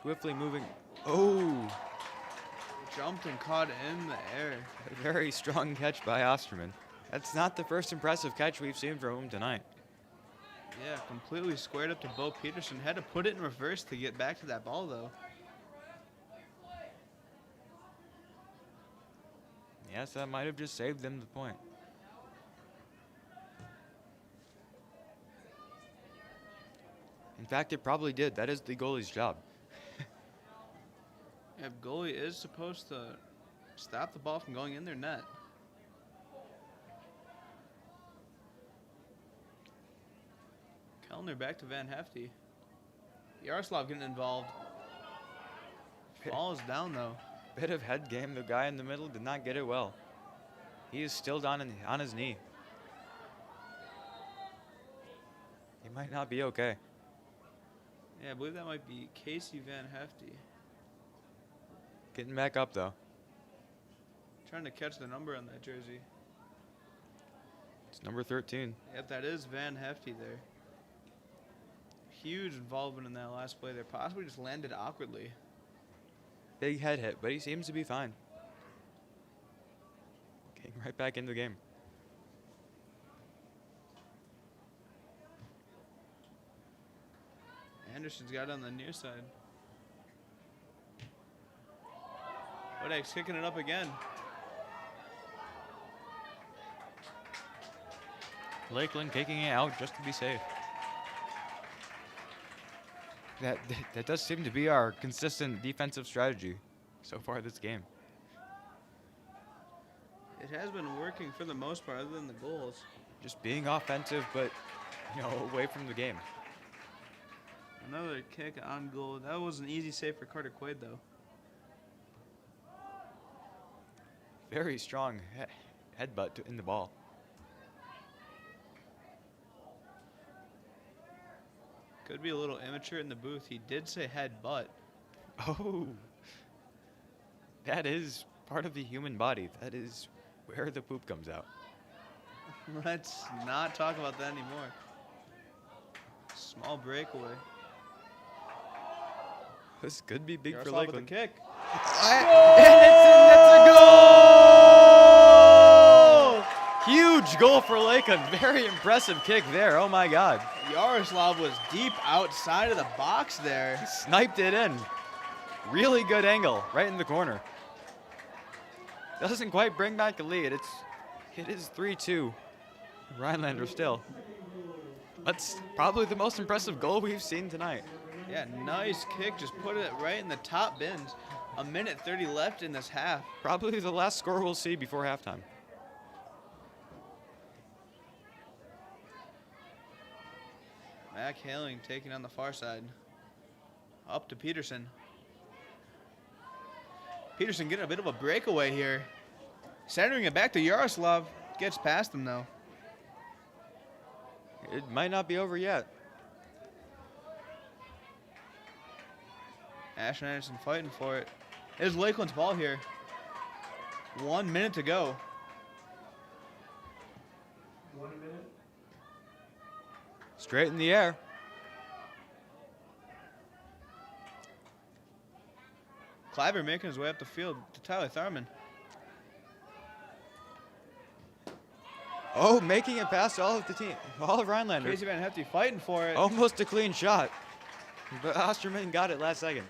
Swiftly moving. Oh, Jumped and caught in the air. a very strong catch by Osterman. That's not the first impressive catch we've seen from him tonight. Yeah, completely squared up to Bo Peterson. Had to put it in reverse to get back to that ball, though. Yes, that might have just saved them the point. In fact, it probably did. That is the goalie's job. Yeah, goalie is supposed to stop the ball from going in their net. Kellner back to Van Hefty. Yaroslav getting involved. Ball is down, though. Bit of head game. The guy in the middle did not get it well. He is still down on his knee. He might not be okay. Yeah, I believe that might be Casey Van Hefty. Getting back up, though. Trying to catch the number on that jersey. It's number 13. Yep, that is Van Hefty there. Huge involvement in that last play there. Possibly just landed awkwardly. Big head hit, but he seems to be fine. getting right back into the game. Anderson's got it on the near side. Hodak's kicking it up again. Lakeland kicking it out just to be safe. That does seem to be our consistent defensive strategy so far this game. It has been working for the most part, other than the goals. Just being offensive, but away from the game. Another kick on goal. That was an easy save for Carter Quaid, though. Very strong headbutt in the ball. Could be a little immature in the booth. He did say headbutt. Oh, that is part of the human body. That is where the poop comes out. Let's not talk about that anymore. Small breakaway. This could be big for Yaroslav with Lakeland. the kick. That's a goal! Huge goal for Lakeland. Very impressive kick there. Oh my God. Yaroslav was deep outside of the box there. He sniped it in. Really good angle, right in the corner. Doesn't quite bring back the lead. It is 3-2. Rhinelander still. That's probably the most impressive goal we've seen tonight. Yeah, nice kick. Just put it right in the top bins. A minute 30 left in this half. Probably the last score we'll see before halftime. Mac Haling taking on the far side. Up to Peterson. Peterson getting a bit of a breakaway here. Centering it back to Yaroslav. Gets past him, though. It might not be over yet. Ashton Anderson fighting for it. It's Lakeland's ball here. 1 minute to go. 1 minute. Straight in the air. Cliver making his way up the field to Tyler Tharman. Oh, making it past all of the team. All of Rhinelander. Casey Van Hefty fighting for it. Almost a clean shot. But Osterman got it last second.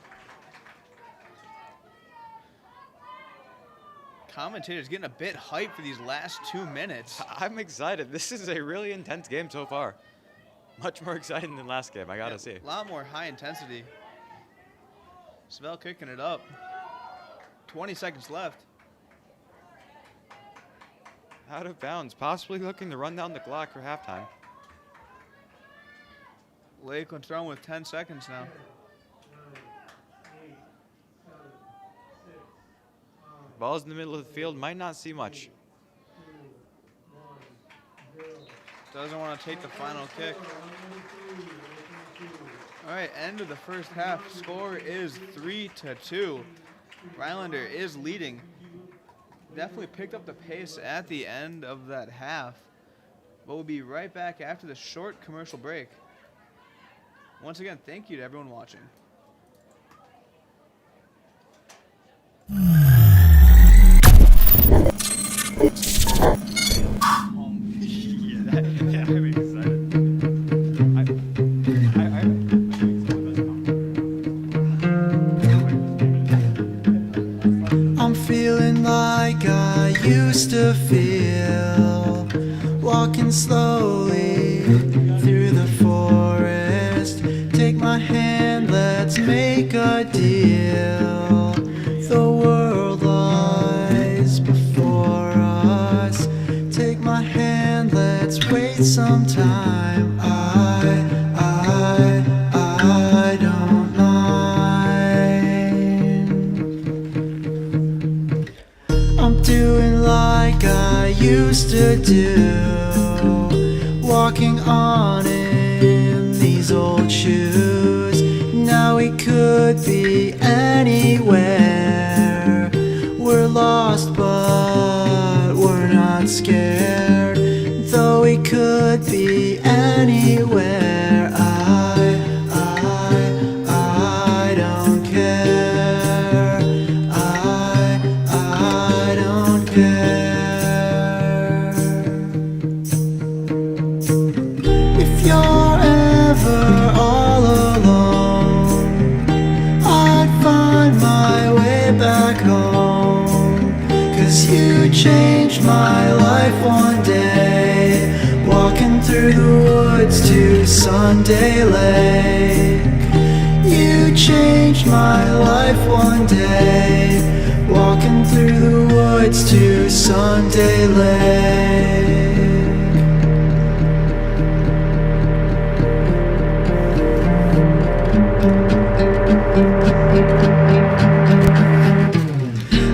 Commentators getting a bit hyped for these last 2 minutes. I'm excited. This is a really intense game so far. Much more exciting than last game, I gotta say. A lot more high intensity. Svel kicking it up. 20 seconds left. Out of bounds, possibly looking to run down the clock for halftime. Lakeland throwing with 10 seconds now. 9, 8, 7, 6, 5, Ball's in the middle of the field, might not see much. 2, 1, 0. Doesn't want to take the final kick. All right, end of the first half. Score is 3-2. Rhinelander is leading. Definitely picked up the pace at the end of that half. But we'll be right back after the short commercial break. Once again, thank you to everyone watching. Yeah, I'm excited. I'm feeling like I used to feel, walking slowly through the forest. Take my hand, let's make a deal. The world lies before us. Take my hand, let's wait some time. I don't mind. I'm doing like I used to do, walking on in these old shoes. Now we could be anywhere. We're lost, but we're not scared. Though we could be anywhere. I don't care. I don't care. You changed my life one day, walking through the woods to Sunday Lake. You changed my life one day, walking through the woods to Sunday Lake.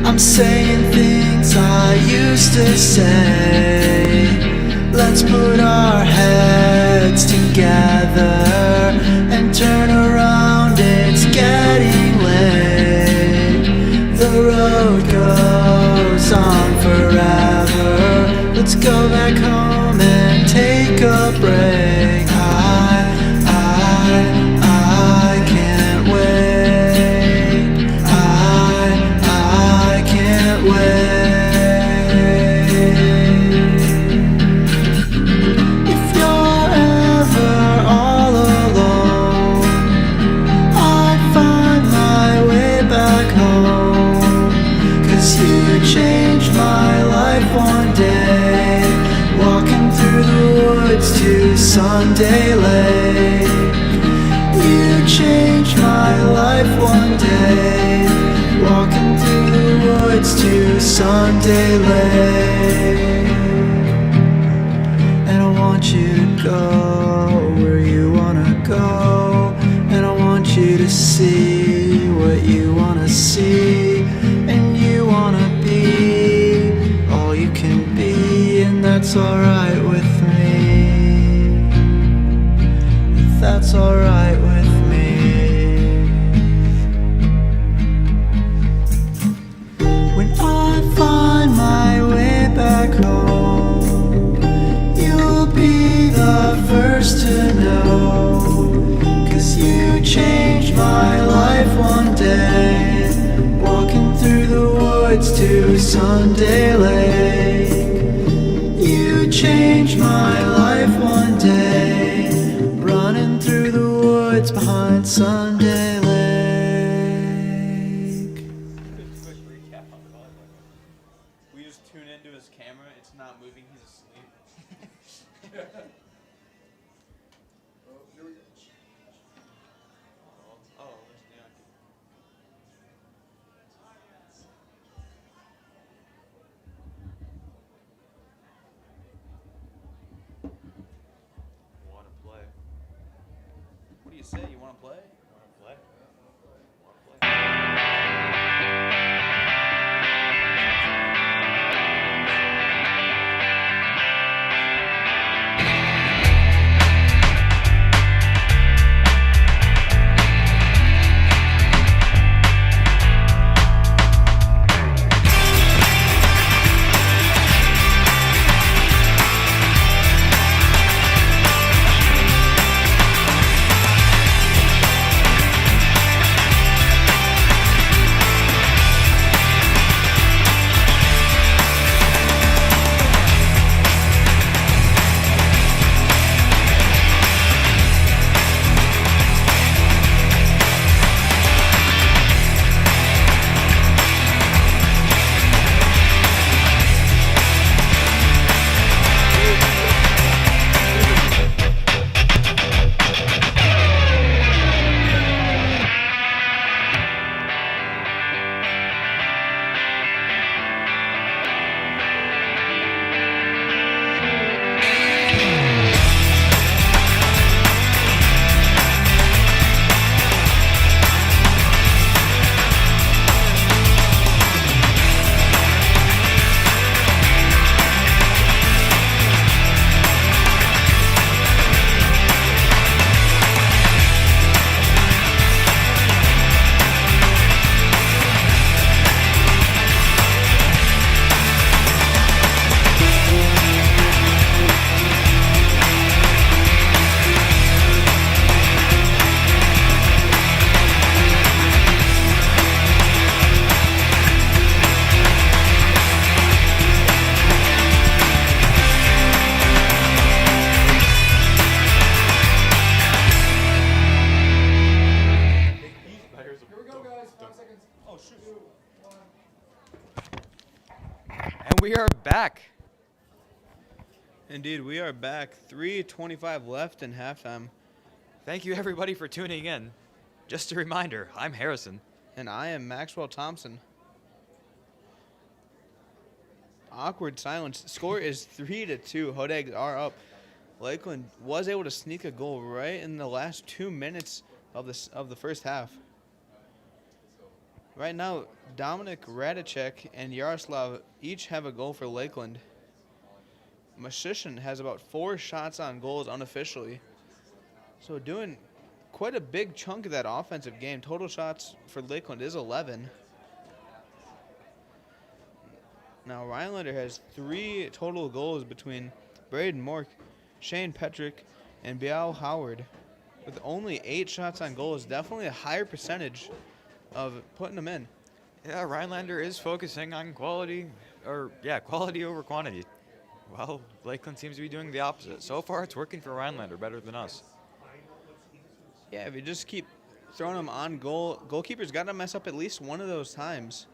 I'm saying things I used to say. Let's put our heads together and turn around, it's getting late. The road goes on forever. Let's go back home and take a break. I can't wait. I can't wait. If you're ever all alone, I'll find my way back home. 'Cause you changed my life one day, walking through the woods to Sunday Lake. You changed my life one day, walking through the woods to Sunday Lake. And I want you to go where you wanna go, and I want you to see what you wanna see, and you wanna be all you can be, and that's alright with me. That's alright with me. When I find my way back home, you'll be the first to know. 'Cause you changed my life one day, walking through the woods to Sunday Lake. You changed my life one day, running through the woods behind Sunday Lake. Quick recap on volleyball. We just tune into his camera. It's not moving. He's asleep. Oh, there's Yankee. Want to play? What do you say? You want to play? Want to play? Want to play? back. Indeed, we are back. 3:25 left in halftime. Thank you, everybody, for tuning in. Just a reminder, I'm Harrison. And I am Maxwell Thompson. Awkward silence. Score is 3-2. Hodags are up. Lakeland was able to sneak a goal right in the last 2 minutes of the first half. Right now, Dominic Radicek and Yaroslav each have a goal for Lakeland. Musician has about 4 shots on goals unofficially. So doing quite a big chunk of that offensive game. Total shots for Lakeland is 11. Now, Rhinelander has 3 total goals between Braden Mork, Shane Petrick, and Biao Howard. With only 8 shots on goal, is definitely a higher percentage of putting them in. Yeah, Rhinelander is focusing on quality over quantity. Well, Lakeland seems to be doing the opposite. So far, it's working for Rhinelander better than us. Yeah, if you just keep throwing them on goal, goalkeeper's got to mess up at least one of those times.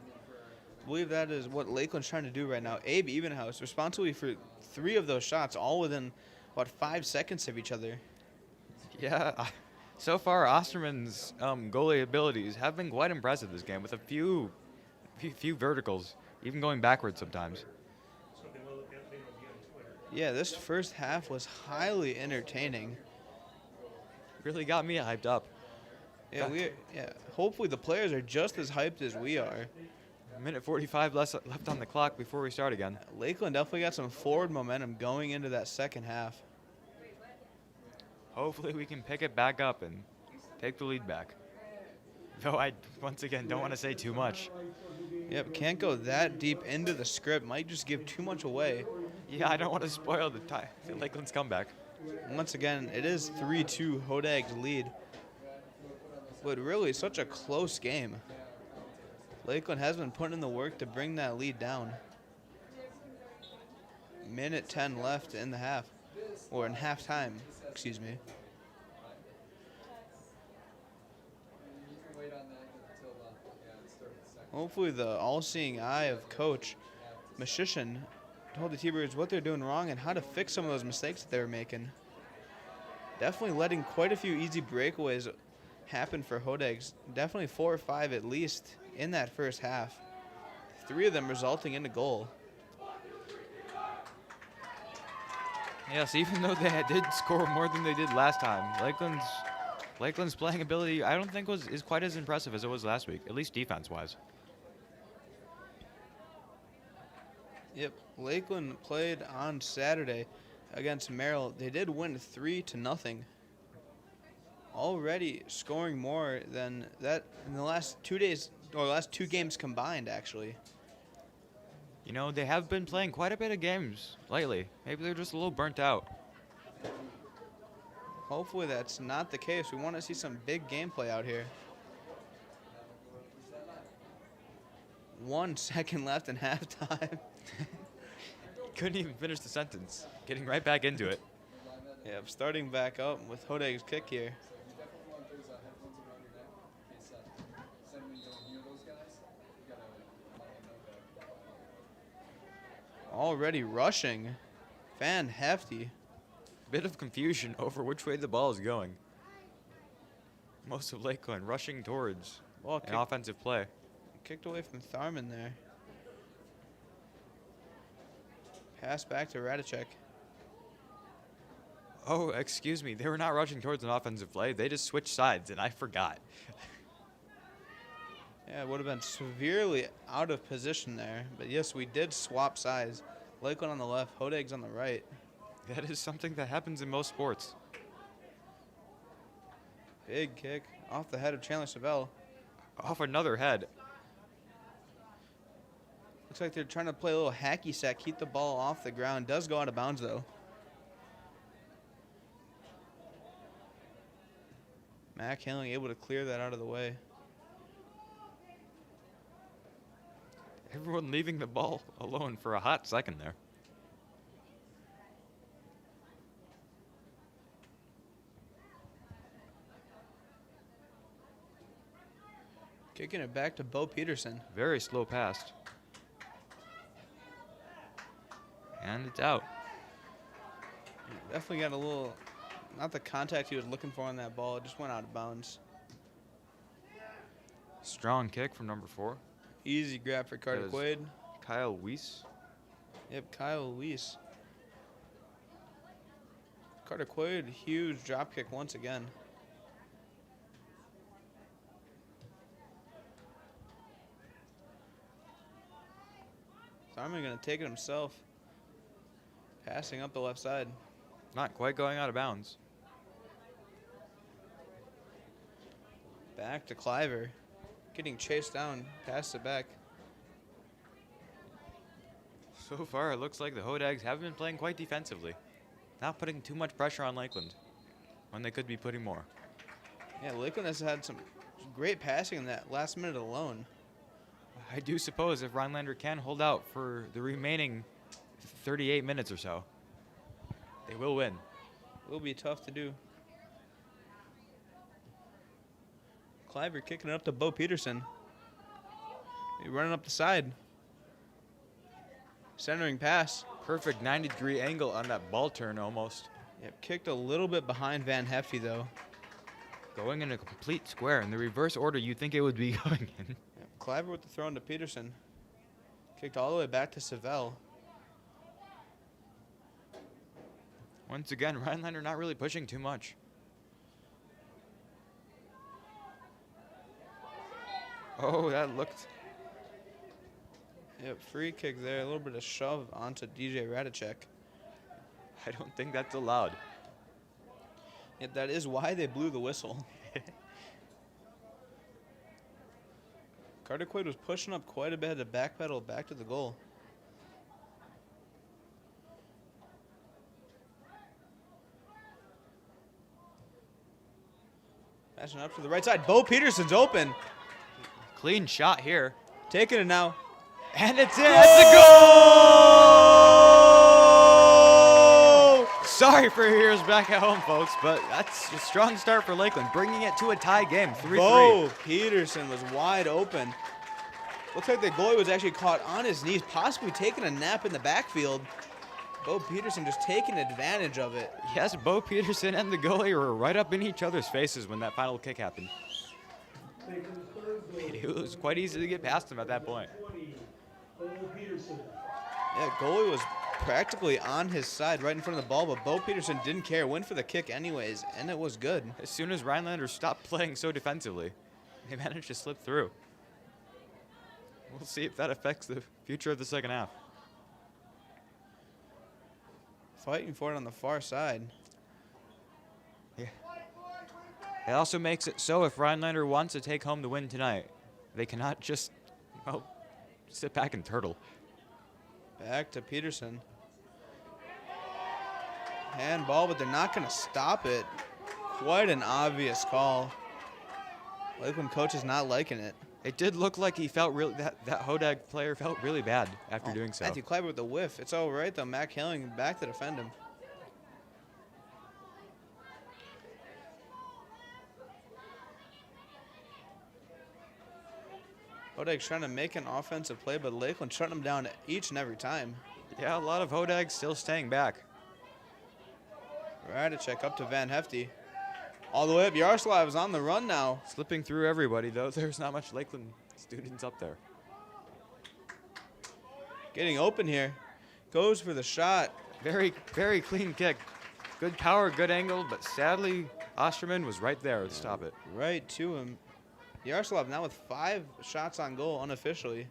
I believe that is what Lakeland's trying to do right now. Abe Evenhouse, responsible for 3 of those shots, all within, 5 seconds of each other. Yeah, so far Osterman's goalie abilities have been quite impressive this game, with a few verticals, even going backwards sometimes. Yeah, this first half was highly entertaining. Really got me hyped up. Yeah, hopefully the players are just as hyped as we are. A minute 45 left on the clock before we start again. Lakeland definitely got some forward momentum going into that second half. Hopefully we can pick it back up and take the lead back. Though I, once again, don't want to say too much. Yep, can't go that deep into the script. Might just give too much away. Yeah, I don't want to spoil the Lakeland's comeback. Once again, it is 3-2 Hodags lead. But really, such a close game. Lakeland has been putting in the work to bring that lead down. Minute 10 left in the half. Or in halftime, excuse me. Hopefully the all-seeing eye of Coach Musician told the T-Birds what they're doing wrong and how to fix some of those mistakes that they were making. Definitely letting quite a few easy breakaways happen for Hodags. Definitely 4 or 5 at least in that first half. 3 of them resulting in a goal. Yes, even though they did score more than they did last time, Lakeland's playing ability I don't think is quite as impressive as it was last week, at least defense-wise. Yep, Lakeland played on Saturday against Merrill. They did win 3-0. Already scoring more than that in the last 2 days, or last 2 games combined, actually. You know, they have been playing quite a bit of games lately. Maybe they're just a little burnt out. Hopefully that's not the case. We want to see some big gameplay out here. 1 second left in halftime. Couldn't even finish the sentence. Getting right back into it. Yep, starting back up with Hodag's kick here. Already rushing. Van Hefty. Bit of confusion over which way the ball is going. Most of Lakeland rushing towards an offensive play. Kicked away from Tharman there. Pass back to Radicek. Oh, excuse me. They were not rushing towards an offensive play. They just switched sides, and I forgot. Yeah, it would have been severely out of position there. But yes, we did swap sides. Lakeland on the left, Hodags on the right. That is something that happens in most sports. Big kick off the head of Chandler Savell. Off another head. Looks like they're trying to play a little hacky sack, keep the ball off the ground. Does go out of bounds, though. Mac Hanley able to clear that out of the way. Everyone leaving the ball alone for a hot second there. Kicking it back to Bo Peterson. Very slow pass. And it's out. Definitely got a little, not the contact he was looking for on that ball. It just went out of bounds. Strong kick from number 4. Easy grab for Carter That is Quaid. Kyle Weiss. Yep, Kyle Weiss. Carter Quaid, huge drop kick once again. Simon gonna take it himself. Passing up the left side. Not quite going out of bounds. Back to Cliver. Getting chased down. Pass it back. So far, it looks like the Hodags have been playing quite defensively. Not putting too much pressure on Lakeland when they could be putting more. Yeah, Lakeland has had some great passing in that last minute alone. I do suppose if Rhinelander can hold out for the remaining 38 minutes or so, they will win. Will be tough to do. Cliver kicking it up to Bo Peterson. He's running up the side. Centering pass. Perfect 90-degree angle on that ball turn almost. Yep, kicked a little bit behind Van Hefty though. Going in a complete square in the reverse order you'd think it would be going in. Yep, Cliver with the throw into Peterson. Kicked all the way back to Savell. Once again, Rhinelander not really pushing too much. Oh, that looked... Yep, free kick there. A little bit of shove onto DJ Radicek. I don't think that's allowed. Yep, that is why they blew the whistle. Carter Quaid was pushing up quite a bit to backpedal back to the goal. Passing up to the right side. Bo Peterson's open. Clean shot here. Taking it now. And it's in. It's a goal! Sorry for your ears back at home, folks, but that's a strong start for Lakeland, bringing it to a tie game, 3-3. Bo Peterson was wide open. Looks like the goalie was actually caught on his knees, possibly taking a nap in the backfield. Bo Peterson just taking advantage of it. Yes, Bo Peterson and the goalie were right up in each other's faces when that final kick happened. It was quite easy to get past him at that point. Yeah, goalie was practically on his side right in front of the ball, but Bo Peterson didn't care, went for the kick anyways, and it was good. As soon as Rhinelander stopped playing so defensively, they managed to slip through. We'll see if that affects the future of the second half. Fighting for it on the far side. Yeah. It also makes it so if Rhinelander wants to take home the win tonight, they cannot just, well, sit back and turtle. Back to Peterson. Handball, but they're not going to stop it. Quite an obvious call. Lakeland coach is not liking it. It did look like he felt really, that Hodag player felt really bad after doing so. Matthew Kleiber with the whiff. It's all right, though. Matt Helling back to defend him. Hodag's trying to make an offensive play, but Lakeland shutting him down each and every time. Yeah, a lot of Hodag still staying back. Radicek up to Van Hefty. All the way up. Yaroslav is on the run now. Slipping through everybody, though. There's not much Lakeland students up there. Getting open here. Goes for the shot. Very, very clean kick. Good power, good angle, but sadly, Osterman was right there to stop it. Right to him. Yaroslav now with 5 shots on goal unofficially.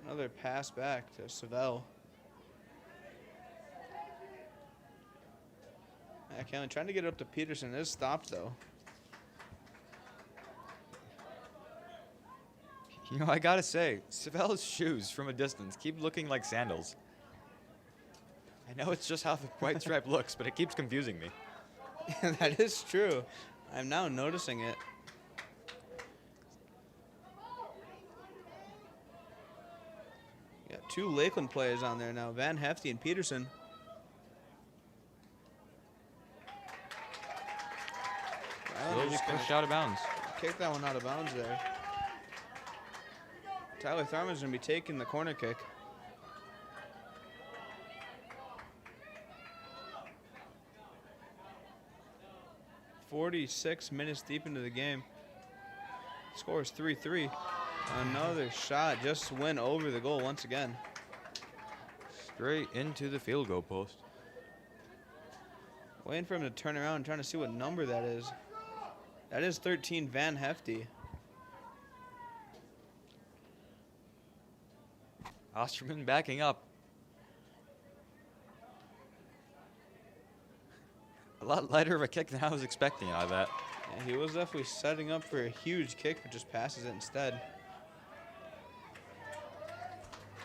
Another pass back to Savell. Okay, trying to get it up to Peterson. It is stopped though. You know, I gotta say, Savell's shoes from a distance keep looking like sandals. I know it's just how the white stripe looks, but it keeps confusing me. That is true. I'm now noticing it. Got 2 Lakeland players on there now, Van Hefty and Peterson. Still just pushed out of bounds. kicked that one out of bounds there. Tyler Thurman's going to be taking the corner kick. "46 minutes deep into the game. Score is 3-3. Another shot just went over the goal once again. Straight into the field goal post. Waiting for him to turn around and trying to see what number that is. That is 13, Van Hefty. Osterman backing up. A lot lighter of a kick than I was expecting out of that. Yeah, he was definitely setting up for a huge kick, but just passes it instead.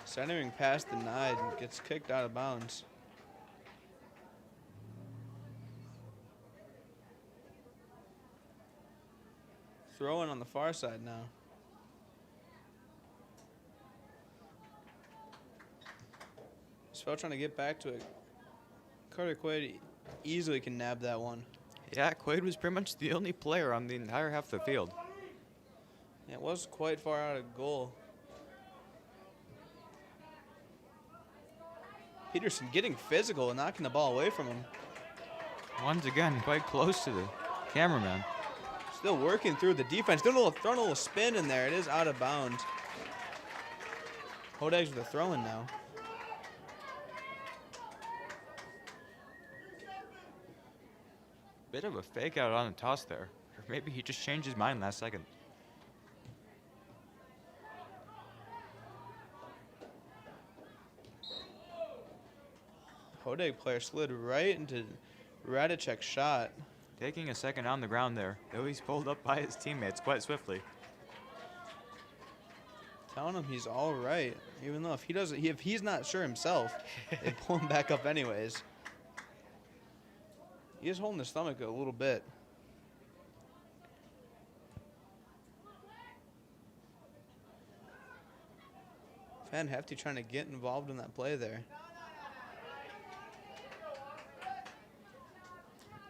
Centering pass denied and gets kicked out of bounds. Throwing on the far side now. Spell trying to get back to it. Carter Quaid easily can nab that one. Yeah, Quaid was pretty much the only player on the entire half of the field. Yeah, it was quite far out of goal. Peterson getting physical and knocking the ball away from him. Once again, quite close to the cameraman. Still working through the defense. Throwing a little spin in there. It is out of bounds. Hodags with a throw-in now. Bit of a fake out on a toss there. Or maybe he just changed his mind last second. Hodag player slid right into Radicek's shot. Taking a second on the ground there, though he's pulled up by his teammates quite swiftly. Telling him he's all right, even though if he's not sure himself, they pull him back up anyways. He is holding his stomach a little bit. Van Hefty trying to get involved in that play there.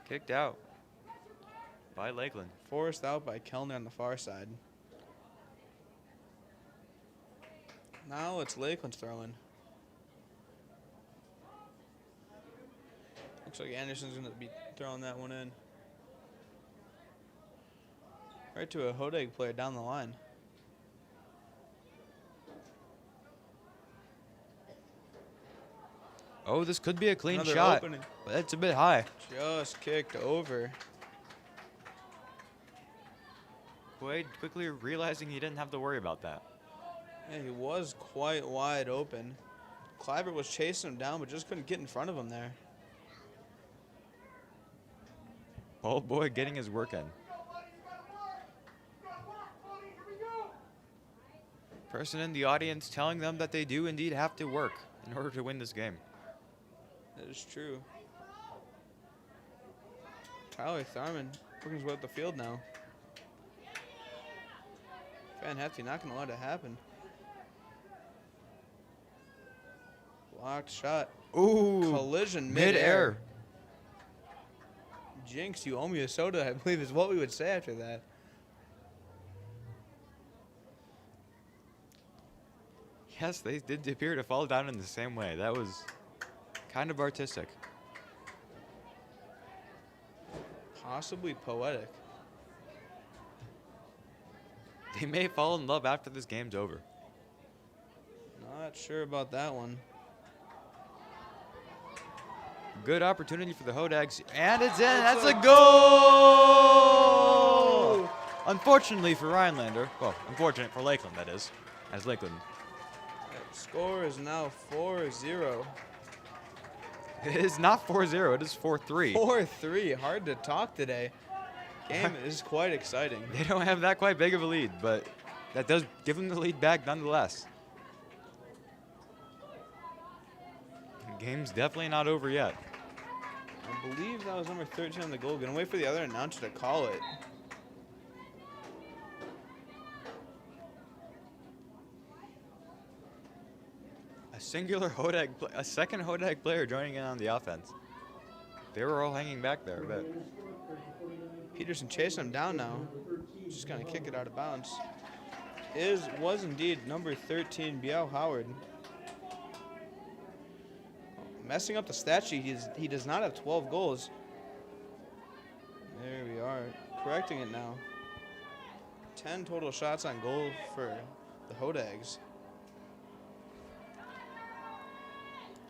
Kicked out by Lakeland. Forced out by Kellner on the far side. Now it's Lakeland's throwing. Looks like Anderson's going to be throwing that one in. Right to a Hodag player down the line. Oh, this could be a clean Another shot, opening. but it's a bit high. Just kicked over. Quaid quickly realizing he didn't have to worry about that. Yeah, he was quite wide open. Clybert was chasing him down, but just couldn't get in front of him there. Old boy getting his work in. Person in the audience telling them that they do indeed have to work in order to win this game. That is true. Tyler Tharman working his way up the field now. Van Hefty not going to let it happen. Blocked shot. Ooh, Collision mid-air. Jinx, you owe me a soda, I believe is what we would say after that. Yes, they did appear to fall down in the same way. That was kind of artistic. Possibly poetic. They may fall in love after this game's over. Not sure about that one. Good opportunity for the Hodags, and it's in. That's a goal! Unfortunately for Rhinelander, well, unfortunate for Lakeland, that is, as Lakeland. That score is now 4-0. It is not 4-0, it is 4-3. 4-3, hard to talk today. Game is quite exciting. They don't have that quite big of a lead, but that does give them the lead back nonetheless. The game's definitely not over yet. I believe that was number 13 on the goal. Gonna wait for the other announcer to call it. A second Hodag player joining in on the offense. They were all hanging back there, but Peterson chasing him down now. just gonna kick it out of bounds. Was indeed number 13, Biao Howard. Messing up the stat sheet, he does not have 12 goals. There we are, correcting it now. 10 total shots on goal for the Hodags.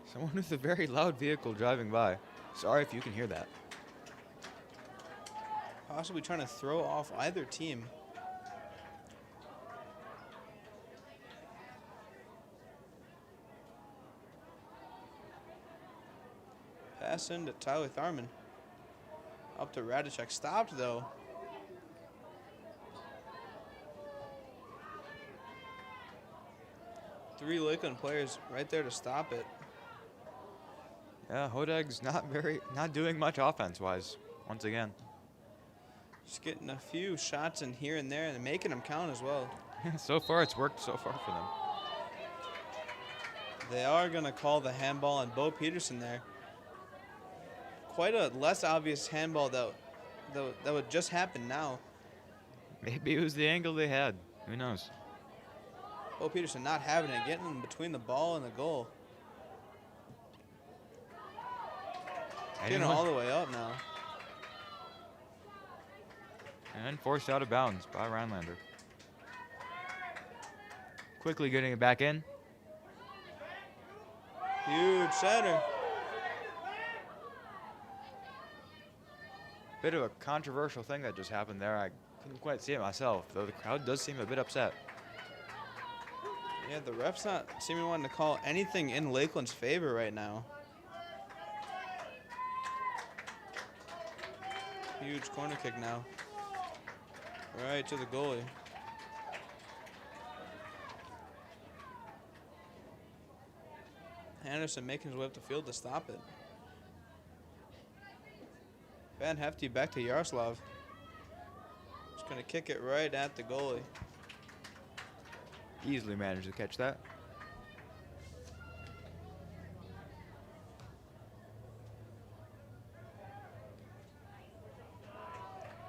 Someone with a very loud vehicle driving by. Sorry if you can hear that. Possibly trying to throw off either team. Pass into Tyler Tharman. Up to Radicek. Stopped though. Three Lakeland players right there to stop it. Yeah, Hodag's not doing much offense-wise, once again. Just getting a few shots in here and there and making them count as well. So far, it's worked so far for them. They are going to call the handball on Bo Peterson there. Quite a less obvious handball that would just happen now. Maybe it was the angle they had. Who knows? Bo Peterson not having it, getting in between the ball and the goal. Getting all the way up now. And forced out of bounds by Rhinelander. Quickly getting it back in. Huge center. Bit of a controversial thing that just happened there. I couldn't quite see it myself, though the crowd does seem a bit upset. Yeah, the ref's not seeming wanting to call anything in Lakeland's favor right now. Huge corner kick now. Right to the goalie. Anderson making his way up the field to stop it. Van Hefty back to Yaroslav. Just gonna kick it right at the goalie. Easily managed to catch that.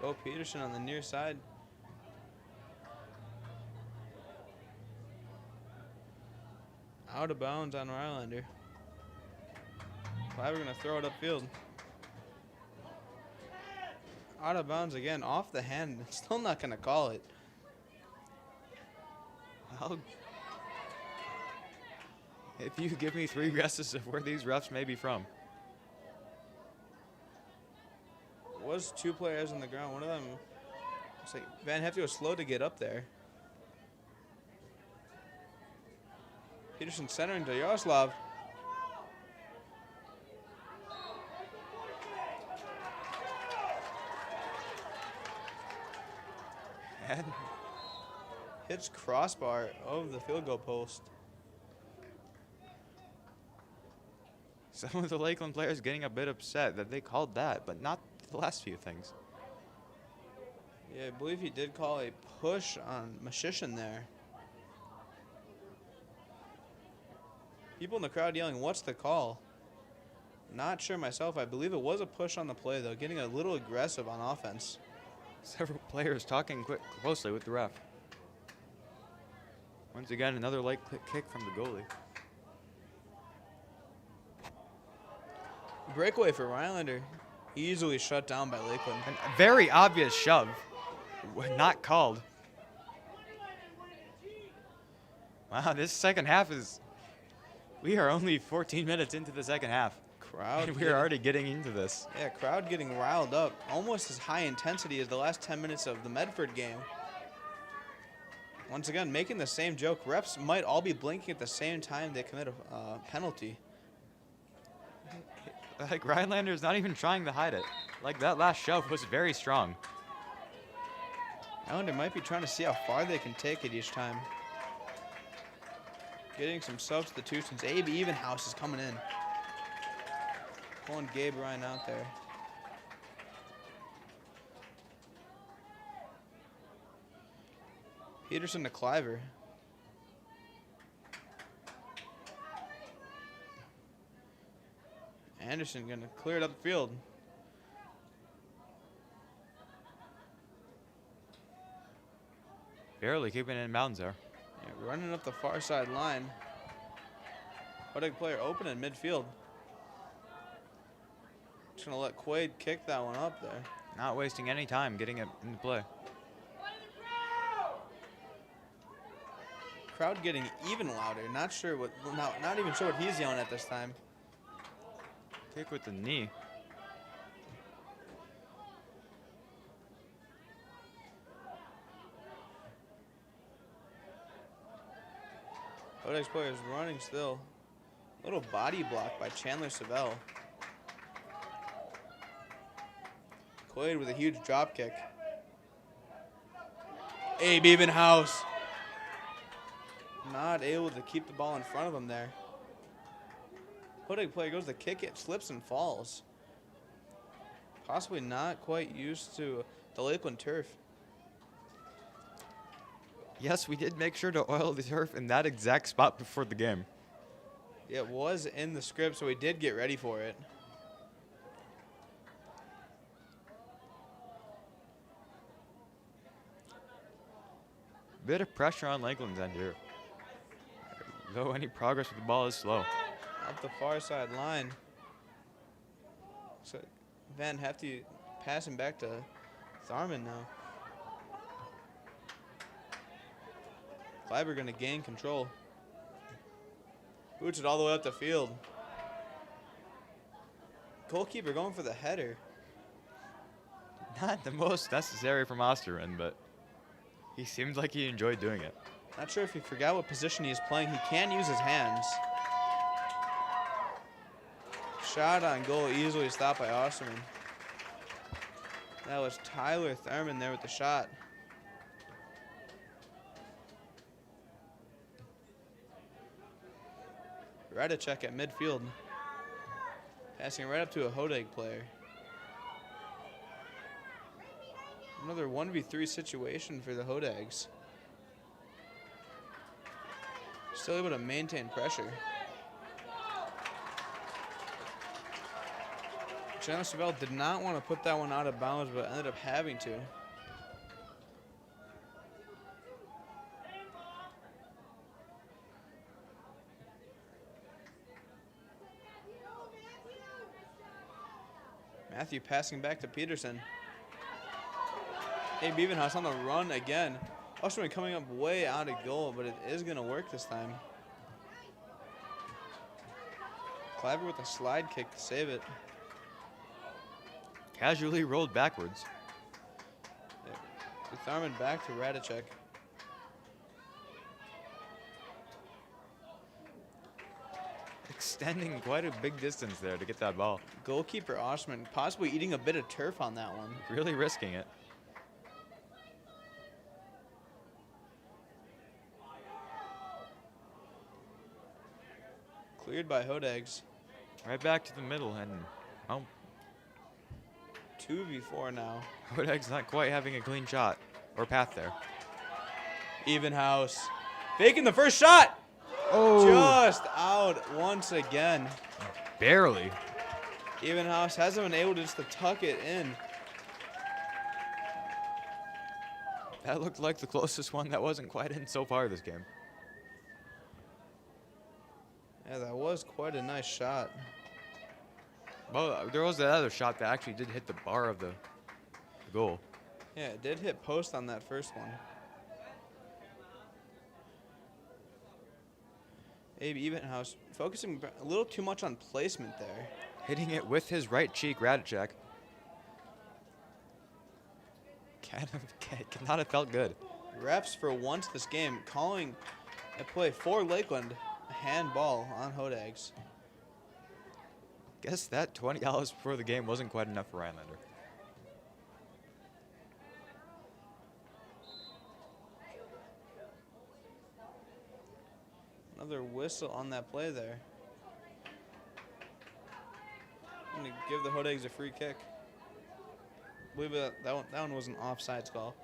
Bo Peterson on the near side. Out of bounds on Rhinelander. Cliver gonna throw it upfield. Out of bounds again, off the hand. Still not gonna call it. If you give me 3 guesses of where these refs may be from. Was 2 players on the ground. One of them, it's like Van Hefty was slow to get up there. Peterson centering to Yaroslav. And hits crossbar of the field goal post. some of the Lakeland players getting a bit upset that they called that, but not the last few things. Yeah, I believe he did call a push on Mashishin there. People in the crowd yelling, "What's the call?" Not sure myself. I believe it was a push on the play, though, getting a little aggressive on offense. Several players talking closely with the ref. Once again, another light kick from the goalie. Breakaway for Rhinelander. Easily shut down by Lakeland. And a very obvious shove. Not called. Wow, this second half is... We are only 14 minutes into the second half. Crowd. And we're already getting into this. Yeah, crowd getting riled up. Almost as high intensity as the last 10 minutes of the Medford game. Once again, making the same joke. Refs might all be blinking at the same time they commit a penalty. Like, Rhinelander's not even trying to hide it. Like, that last shove was very strong. Rhinelander might be trying to see how far they can take it each time. Getting some substitutions. Abe Evenhouse is coming in. Pulling Gabe Ryan out there. Peterson to Cliver. Anderson gonna clear it up the field. Barely keeping it in bounds there. Yeah, running up the far side line. Hodeg player open in midfield. Just gonna let Quaid kick that one up there. Not wasting any time getting it into play. Crowd getting even louder. Not sure what. Not even sure what he's yelling at this time. Kick with the knee. Hodeg's player is running still. Little body block by Chandler Savell. Quaid with a huge drop kick. Abe Evenhouse. Not able to keep the ball in front of him there. Hodeg player goes to kick it, slips and falls. Possibly not quite used to the Lakeland turf. Yes, we did make sure to oil the turf in that exact spot before the game. It was in the script, so we did get ready for it. Bit of pressure on Lakeland's end here. Though any progress with the ball is slow. Up the far side line. So Van Hefty passing back to Tharman now. Kleiber gonna gain control. Boots it all the way up the field. Goalkeeper going for the header. Not the most necessary from Osterman, but he seemed like he enjoyed doing it. Not sure if he forgot what position he is playing. He can use his hands. Shot on goal, easily stopped by Osterman. That was Tyler Thurman there with the shot. Radicek at midfield. Passing right up to a Hodeg player. Another 1v3 situation for the Hodegs. Still able to maintain pressure. Chandler Savell did not want to put that one out of bounds, but ended up having to. Matthew passing back to Peterson. Hey, Beavenhouse on the run again. Osterman coming up way out of goal, but it is going to work this time. Kleiber with a slide kick to save it. Casually rolled backwards. Tharman back to Radicek. Extending quite a big distance there to get that ball. Goalkeeper Osterman possibly eating a bit of turf on that one. Really risking it. Cleared by Hodegs. Right back to the middle, and oh, 2v4 now. Hodeg's not quite having a clean shot or path there. Evenhouse faking the first shot. Oh, Just out once again. barely. Evenhouse hasn't been able just to tuck it in. That looked like the closest one that wasn't quite in so far this game. Yeah, that was quite a nice shot. Well, there was that other shot that actually did hit the bar of the goal. Yeah, it did hit post on that first one. Abe Evenhouse focusing a little too much on placement there. Hitting it with his right cheek, Radicek. Cannot have felt good. Refs for once this game calling a play for Lakeland, a handball on Hodegs. Guess that $20 before the game wasn't quite enough for Rhinelander. Another whistle on that play there. I'm going to give the Hodegs a free kick. I believe that one was an offsides call.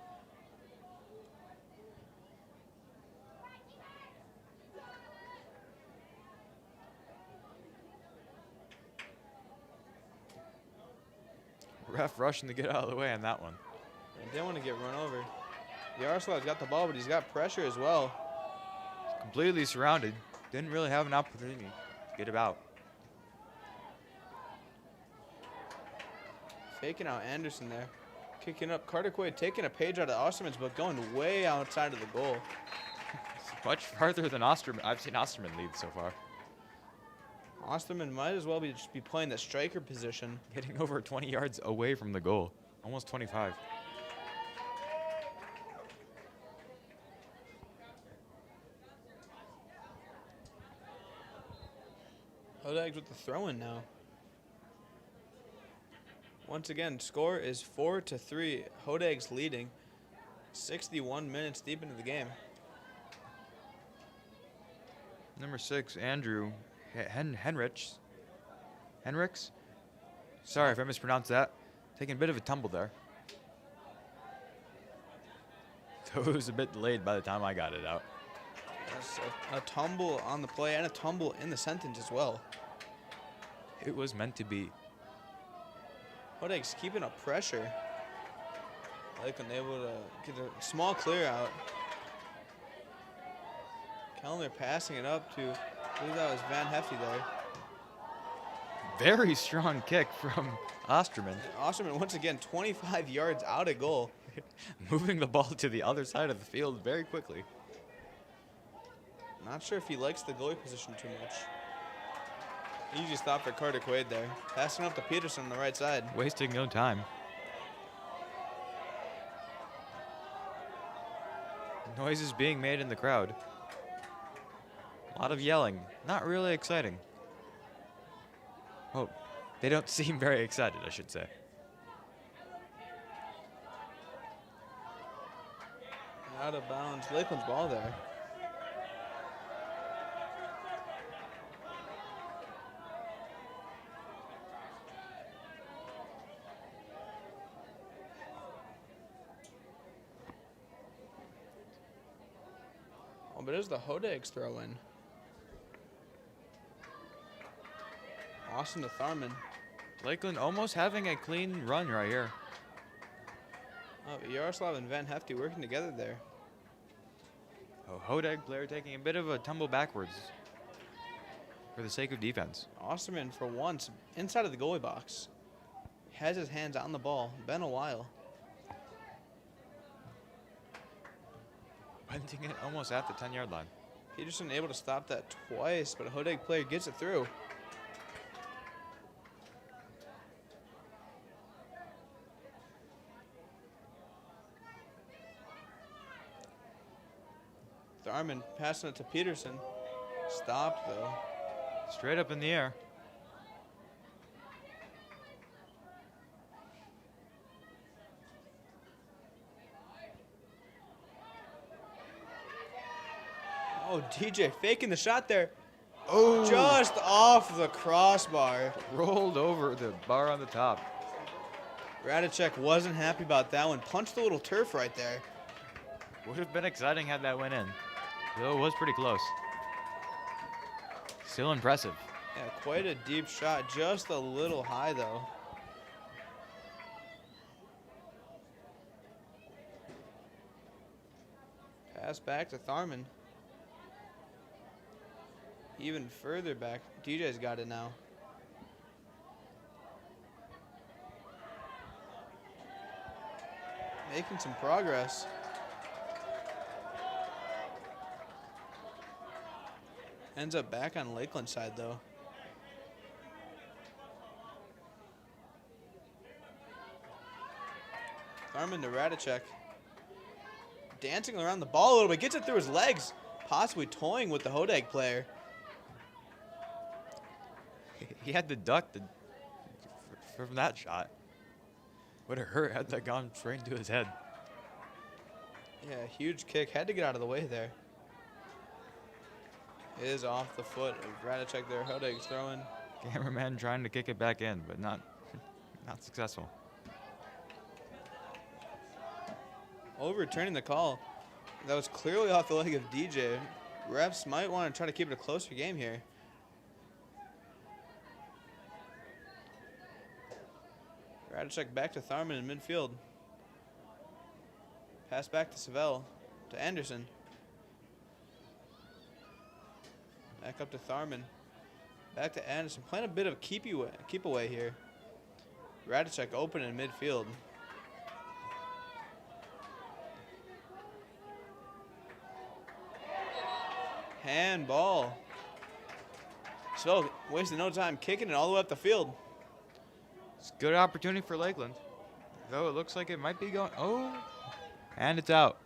Ref rushing to get out of the way on that one. I didn't want to get run over. Yaroslav's got the ball, but he's got pressure as well. Completely surrounded. Didn't really have an opportunity to get about. Faking out Anderson there. Kicking up. Carter Quaid taking a page out of Osterman's book, going way outside of the goal. It's much farther than Osterman. I've seen Osterman lead so far. Osterman might as well just be playing the striker position. Getting over 20 yards away from the goal. Almost 25. Hodags with the throw-in now. Once again, score is 4-3. Hodags leading. 61 minutes deep into the game. Number 6, Andrew Henrichs. Sorry if I mispronounced that. Taking a bit of a tumble there. So it was a bit delayed by the time I got it out. That's a tumble on the play and a tumble in the sentence as well. It was meant to be. Hodags keeping up pressure. Lakeland able to get a small clear out. Kellner passing it up to, I believe that was Van Hefty there. Very strong kick from Osterman. Osterman once again 25 yards out of goal. Moving the ball to the other side of the field very quickly. Not sure if he likes the goalie position too much. Easy stop for Carter Quaid there. Passing up to Peterson on the right side. Wasting no time. Noises being made in the crowd. A lot of yelling. Not really exciting. Oh, they don't seem very excited, I should say. Out of bounds. Lakeland's ball there. Oh, but there's the Hodags throw in. Austin to Tharman. Lakeland almost having a clean run right here. Oh, but Yaroslav and Van Hefty working together there. Oh, Hodag player taking a bit of a tumble backwards for the sake of defense. Osterman, for once, inside of the goalie box. Has his hands on the ball. Been a while. Punting it almost at the 10-yard line. Peterson able to stop that twice, but a Hodag player gets it through. Tharman passing it to Peterson. Stopped, though. Straight up in the air. Oh, DJ faking the shot there. Oh, just off the crossbar. Rolled over the bar on the top. Radicek wasn't happy about that one. Punched a little turf right there. Would have been exciting had that went in. Though it was pretty close. Still impressive. Yeah, quite a deep shot. Just a little high, though. Pass back to Tharman. Even further back. DJ's got it now. Making some progress. Ends up back on Lakeland side, though. Tharman to Radicek. Dancing around the ball a little bit. Gets it through his legs. Possibly toying with the Hodag player. He had to duck from that shot. Would have hurt had that gone straight into his head. Yeah, huge kick. Had to get out of the way there. Is off the foot of Radicek there. Hodag's throwing. Cameraman trying to kick it back in, but not successful. Overturning the call. That was clearly off the leg of DJ. Refs might want to try to keep it a closer game here. Radicek back to Tharman in midfield. Pass back to Savell, to Anderson. Back up to Tharman. Back to Anderson. Playing a bit of keep away here. Radicek open in midfield. Handball. So wasting no time kicking it all the way up the field. It's a good opportunity for Lakeland. Though it looks like it might be going. Oh, and it's out.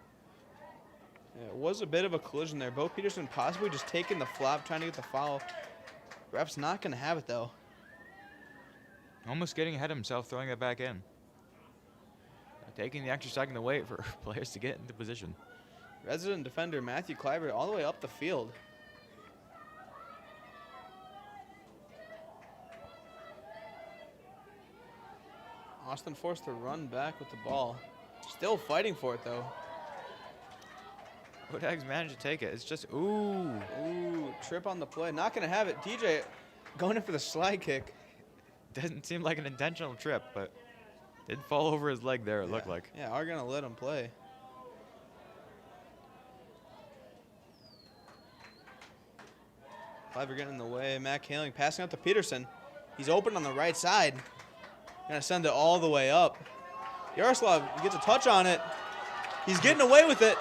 Yeah, it was a bit of a collision there. Bo Peterson possibly just taking the flop, trying to get the foul. Ref's not going to have it, though. Almost getting ahead of himself, throwing it back in. Taking the extra second to wait for players to get into position. Resident defender Matthew Kleiber all the way up the field. Austin forced to run back with the ball. Still fighting for it, though. Hodags managed to take it. It's just, ooh. Ooh, trip on the play. Not going to have it. DJ going in for the slide kick. Doesn't seem like an intentional trip, but did fall over his leg there, it looked like. Yeah, are going to let him play. Kleiber getting in the way. Matt Kaling passing out to Peterson. He's open on the right side. Gonna send it all the way up. Yaroslav gets a touch on it. He's getting away with it.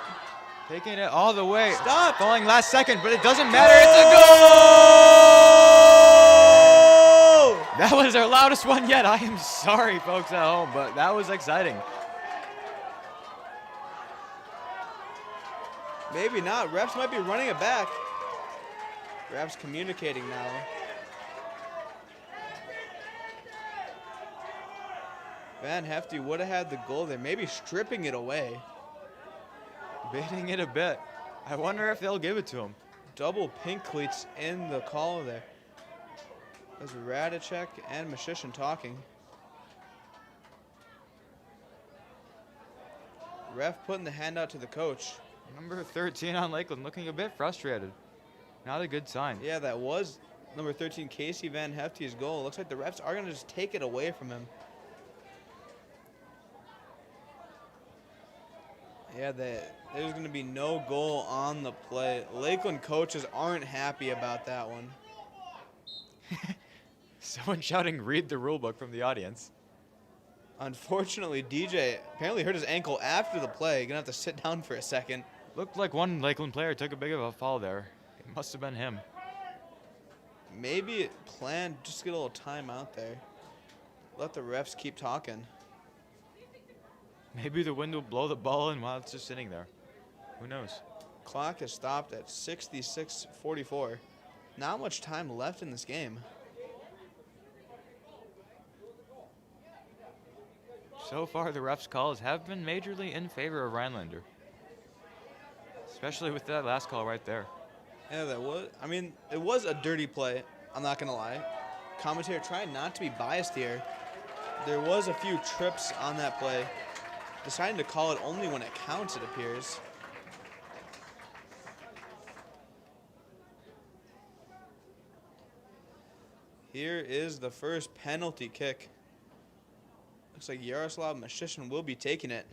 Taking it all the way. Stop. Falling last second, but it doesn't matter. It's a goal! That was our loudest one yet. I am sorry, folks at home, but that was exciting. Maybe not. Refs might be running it back. Refs communicating now. Van Hefty would have had the goal there, maybe stripping it away. Baiting it a bit. I wonder if they'll give it to him. Double pink cleats in the call there. There's Radicek and Mashishin talking. Ref putting the hand out to the coach. Number 13 on Lakeland looking a bit frustrated. Not a good sign. Yeah, that was number 13, Casey Van Hefty's goal. Looks like the refs are going to just take it away from him. Yeah, there's going to be no goal on the play. Lakeland coaches aren't happy about that one. Someone shouting, "Read the rule book" from the audience. Unfortunately, DJ apparently hurt his ankle after the play. Going to have to sit down for a second. Looked like one Lakeland player took a big of a fall there. It must have been him. Maybe it planned just to get a little time out there. Let the refs keep talking. Maybe the wind will blow the ball in while it's just sitting there. Who knows? Clock has stopped at 66:44. Not much time left in this game. So far, the refs' calls have been majorly in favor of Rhinelander. Especially with that last call right there. Yeah, that was, it was a dirty play. I'm not going to lie. Commentator trying not to be biased here. There was a few trips on that play. Deciding to call it only when it counts, it appears. Here is the first penalty kick. Looks like Yaroslav Mashishin will be taking it.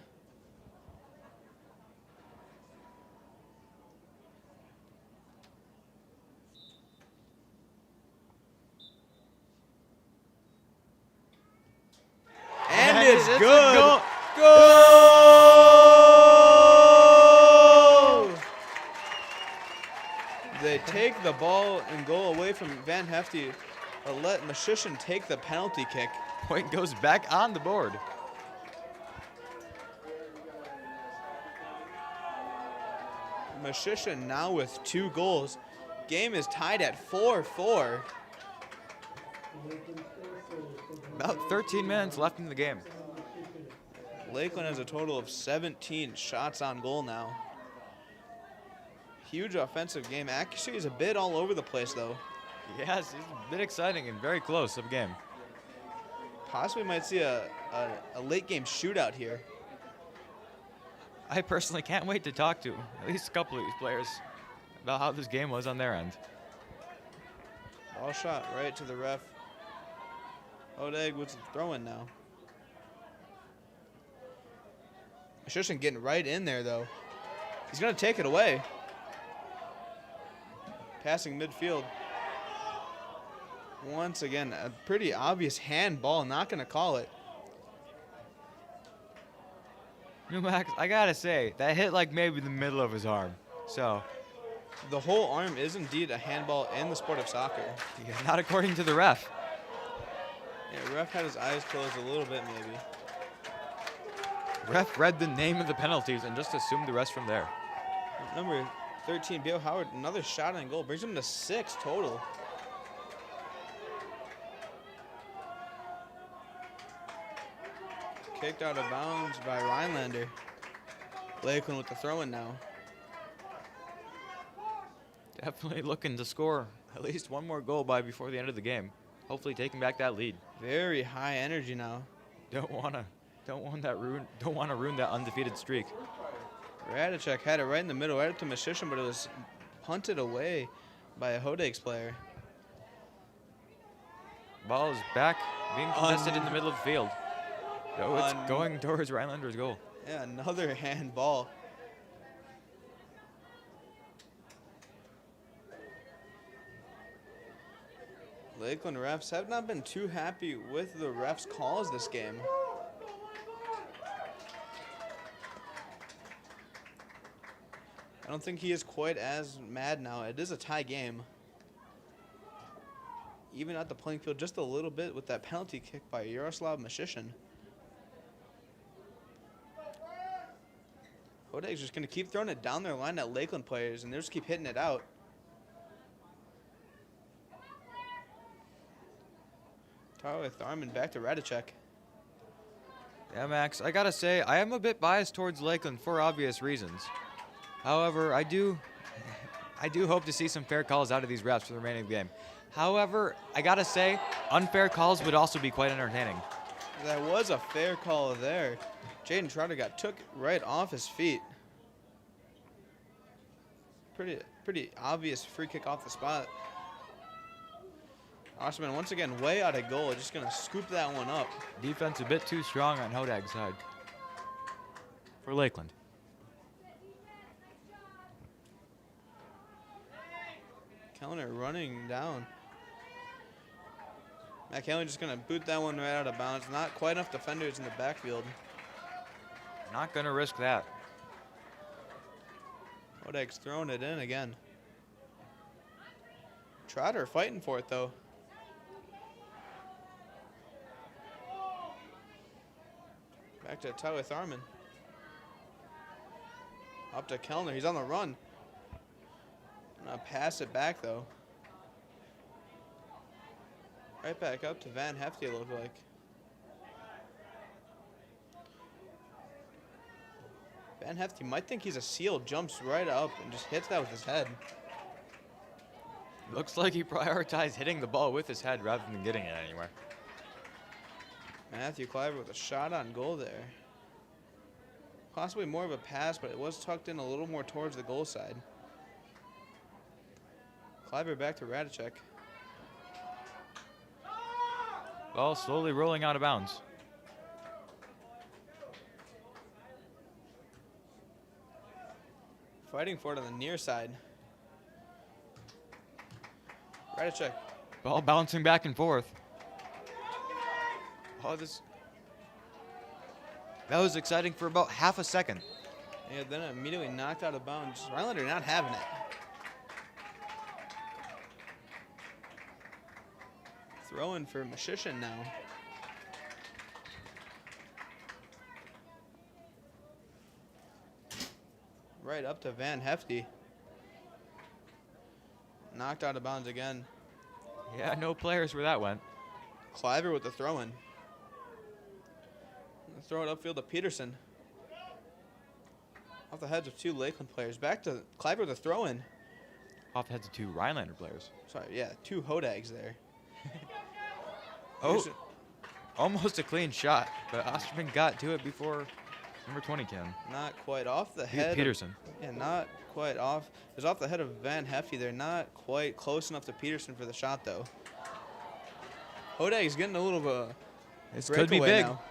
And it's good. Goal! They take the ball and go away from Van Hefty, but let Mashishin take the penalty kick. Point goes back on the board. Mashishin now with 2 goals. Game is tied at 4-4. About 13 minutes left in the game. Lakeland has a total of 17 shots on goal now. Huge offensive game. Accuracy is a bit all over the place, though. Yes, it's a bit exciting and very close of a game. Possibly might see a late game shootout here. I personally can't wait to talk to at least a couple of these players about how this game was on their end. Ball shot right to the ref. Hodag with the throw-in now. Mashushin getting right in there, though. He's going to take it away. Passing midfield. Once again, a pretty obvious handball. Not going to call it. Max, I gotta say, that hit like maybe the middle of his arm. So, The whole arm is indeed a handball in the sport of soccer. yeah, not according to the ref. Yeah, ref had his eyes closed a little bit, maybe. Ref read the name of the penalties and just assumed the rest from there. Number 13, Bill Howard, another shot on goal. Brings him to 6 total. Kicked out of bounds by Rhinelander. Lakeland with the throw-in now. Definitely looking to score at least one more goal by before the end of the game. Hopefully taking back that lead. Very high energy now. Don't want to ruin that undefeated streak. Radicek had it right in the middle, right up to Mashushin, but it was punted away by a Hodegs player. Ball is back, being contested in the middle of the field. No, it's going towards Rhinelander's goal. Yeah, another handball. Lakeland refs have not been too happy with the refs' calls this game. I don't think he is quite as mad now. It is a tie game. Even at the playing field just a little bit with that penalty kick by Yaroslav Mashushin. Hodegs just going to keep throwing it down their line at Lakeland players, and they'll just keep hitting it out. Tyler Tharman back to Radicek. Yeah, Max, I gotta say, I am a bit biased towards Lakeland for obvious reasons. However, I do hope to see some fair calls out of these refs for the remaining of the game. However, I gotta say, unfair calls would also be quite entertaining. That was a fair call there. Jaden Trotter got took right off his feet. Pretty obvious free kick off the spot. Osterman once again way out of goal, just gonna scoop that one up. Defense a bit too strong on Hodag's side. For Lakeland. Kellner running down. Matt Kellner just gonna boot that one right out of bounds. Not quite enough defenders in the backfield. Not gonna risk that. Hodag's throwing it in again. Trotter fighting for it though. Back to Tyler Tharman. Up to Kellner. He's on the run. Gonna pass it back though. Right back up to Van Hefty, it looked like. Van Hefty might think he's a seal, jumps right up and just hits that with his head. Looks like he prioritized hitting the ball with his head rather than getting it anywhere. Matthew Cliver with a shot on goal there. Possibly more of a pass, but it was tucked in a little more towards the goal side. Cliver back to Radicek. Ball slowly rolling out of bounds. Fighting for it on the near side. Radicek. Ball bouncing back and forth. Oh, that was exciting for about half a second. Yeah, then immediately knocked out of bounds. Rhinelander not having it. Throwing for Mashushin now. Right up to Van Hefty. Knocked out of bounds again. Yeah, no players where that went. Cliver with the throw-in. Throw it upfield to Peterson. Off the heads of two Lakeland players. Back to Cliver with a throw-in. Off the heads of two Rhinelander players. Sorry, yeah, two Hodags there. Oh, Peterson. almost a clean shot, but Osterman got to it before number 20 can. Not quite off the head. Peterson. Yeah, not quite off. It was off the head of Van Hefty. They're not quite close enough to Peterson for the shot, though. Hodag's getting a little of a This could be breakaway big. now.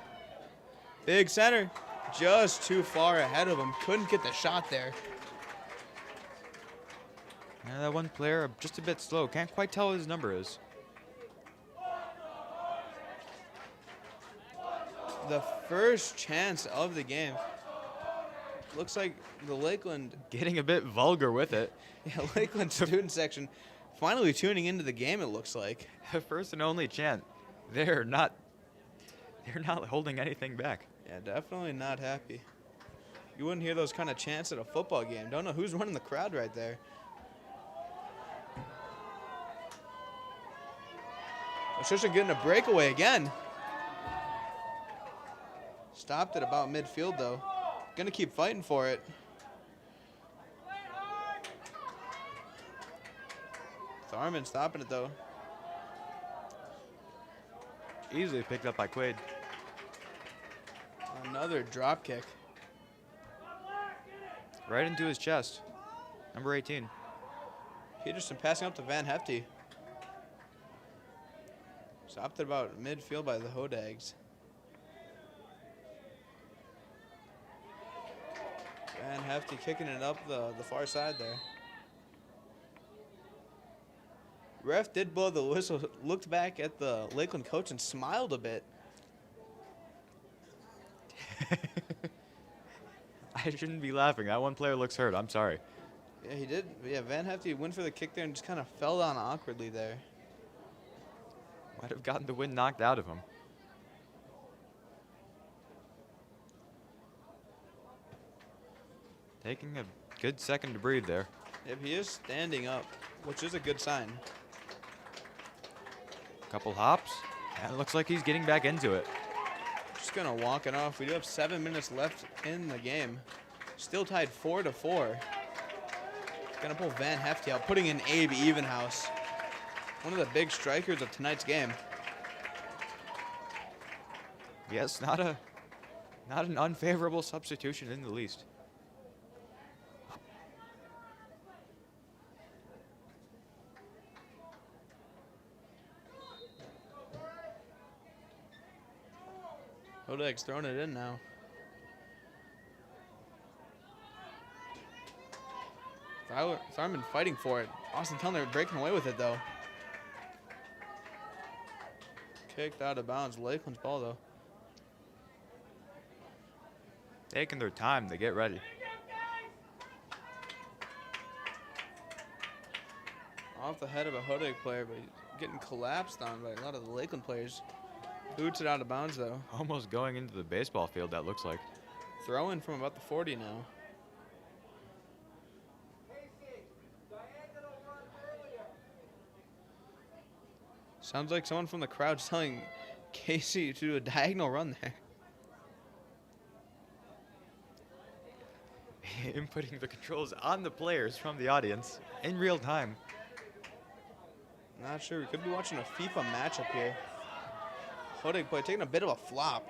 Big center. just too far ahead of him. Couldn't get the shot there. Yeah, that one player just a bit slow. Can't quite tell what his number is. The first chance of the game. Looks like the Lakeland, Getting a bit vulgar with it. yeah, Lakeland student section finally tuning into the game, it looks like. The first and only chant. They're not holding anything back. Yeah, definitely not happy. You wouldn't hear those kind of chants at a football game. Don't know who's running the crowd right there. Patricia getting a breakaway again. Stopped at about midfield, though. Gonna keep fighting for it. Tharman stopping it, though. Easily picked up by Quaid. Another drop kick. Right into his chest. Number 18. Peterson passing up to Van Hefty. Stopped at about midfield by the Hodags. Van Hefty kicking it up the far side there. Ref did blow the whistle, looked back at the Lakeland coach and smiled a bit. I shouldn't be laughing. That one player looks hurt. I'm sorry. Yeah, he did. Yeah, Van Hefty went for the kick there and just kind of fell down awkwardly there. Might have gotten the wind knocked out of him. Taking a good second to breathe there. Yep, he is standing up, which is a good sign. Couple hops, and it looks like he's getting back into it. Just gonna walk it off. We do have 7 minutes left in the game. Still tied 4-4. Gonna pull Van Hefty out, putting in Abe Evenhouse. One of the big strikers of tonight's game. Yes, not an unfavorable substitution in the least. Hodeg's throwing it in now. Tharman fighting for it. Austin Kellner breaking away with it, though. Kicked out of bounds. Lakeland's ball, though. Taking their time to get ready. Off the head of a Hodeg player, but he's getting collapsed on by a lot of the Lakeland players. Boots it out of bounds, though. Almost going into the baseball field, that looks like. Throwing from about the 40 now. Sounds like someone from the crowd's telling Casey to do a diagonal run there. Inputting the controls on the players from the audience in real time. Not sure. We could be watching a FIFA matchup here. Hodeg play taking a bit of a flop.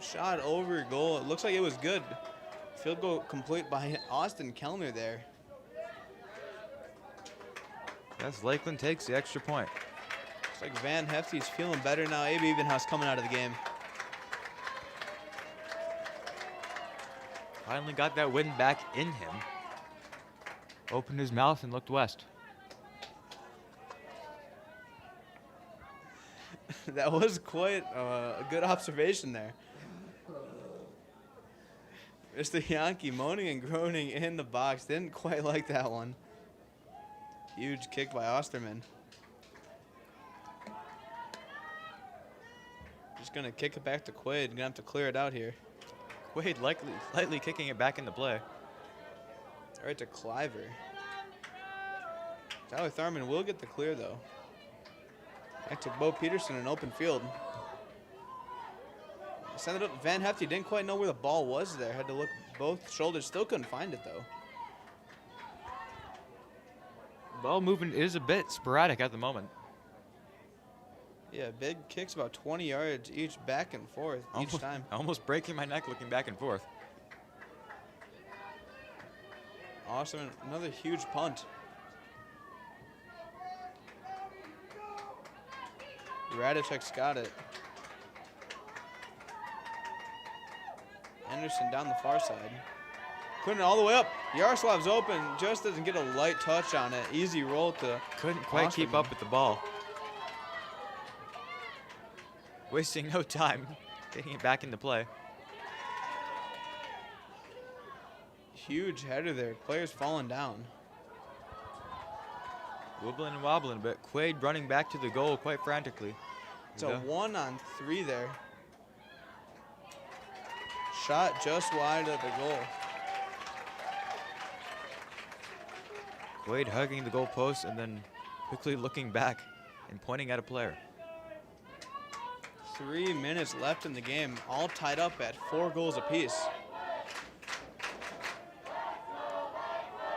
Shot over goal. It looks like it was good. Field goal complete by Austin Kellner there. Yes, Lakeland takes the extra point. Looks like Van Hefty's feeling better now. Abe Evenhouse coming out of the game. Finally got that wind back in him. Opened his mouth and looked west. That was quite a good observation there. Mr. Yankee moaning and groaning in the box. Didn't quite like that one. Huge kick by Osterman. Just going to kick it back to Quaid. Going to have to clear it out here. Quaid lightly kicking it back into play. Right to Cliver. Tyler Tharman will get the clear, though. Back to Bo Peterson in open field. Send it up. Van Hefty didn't quite know where the ball was there. Had to look both shoulders. Still couldn't find it, though. Ball movement is a bit sporadic at the moment. Yeah, big kicks about 20 yards each back and forth each time. Almost breaking my neck looking back and forth. Awesome. Another huge punt. Radicek's got it. Anderson down the far side. Putting it all the way up. Yaroslav's open. Just doesn't get a light touch on it. Easy roll to Couldn't quite keep up with the ball. Wasting no time getting it back into play. Huge header there. Players falling down. Wibbling and wobbling a bit. Quaid running back to the goal quite frantically. It's a 1-on-3 there. Shot just wide of the goal. Quaid hugging the goal post and then quickly looking back and pointing at a player. 3 minutes left in the game, all tied up at 4 goals apiece.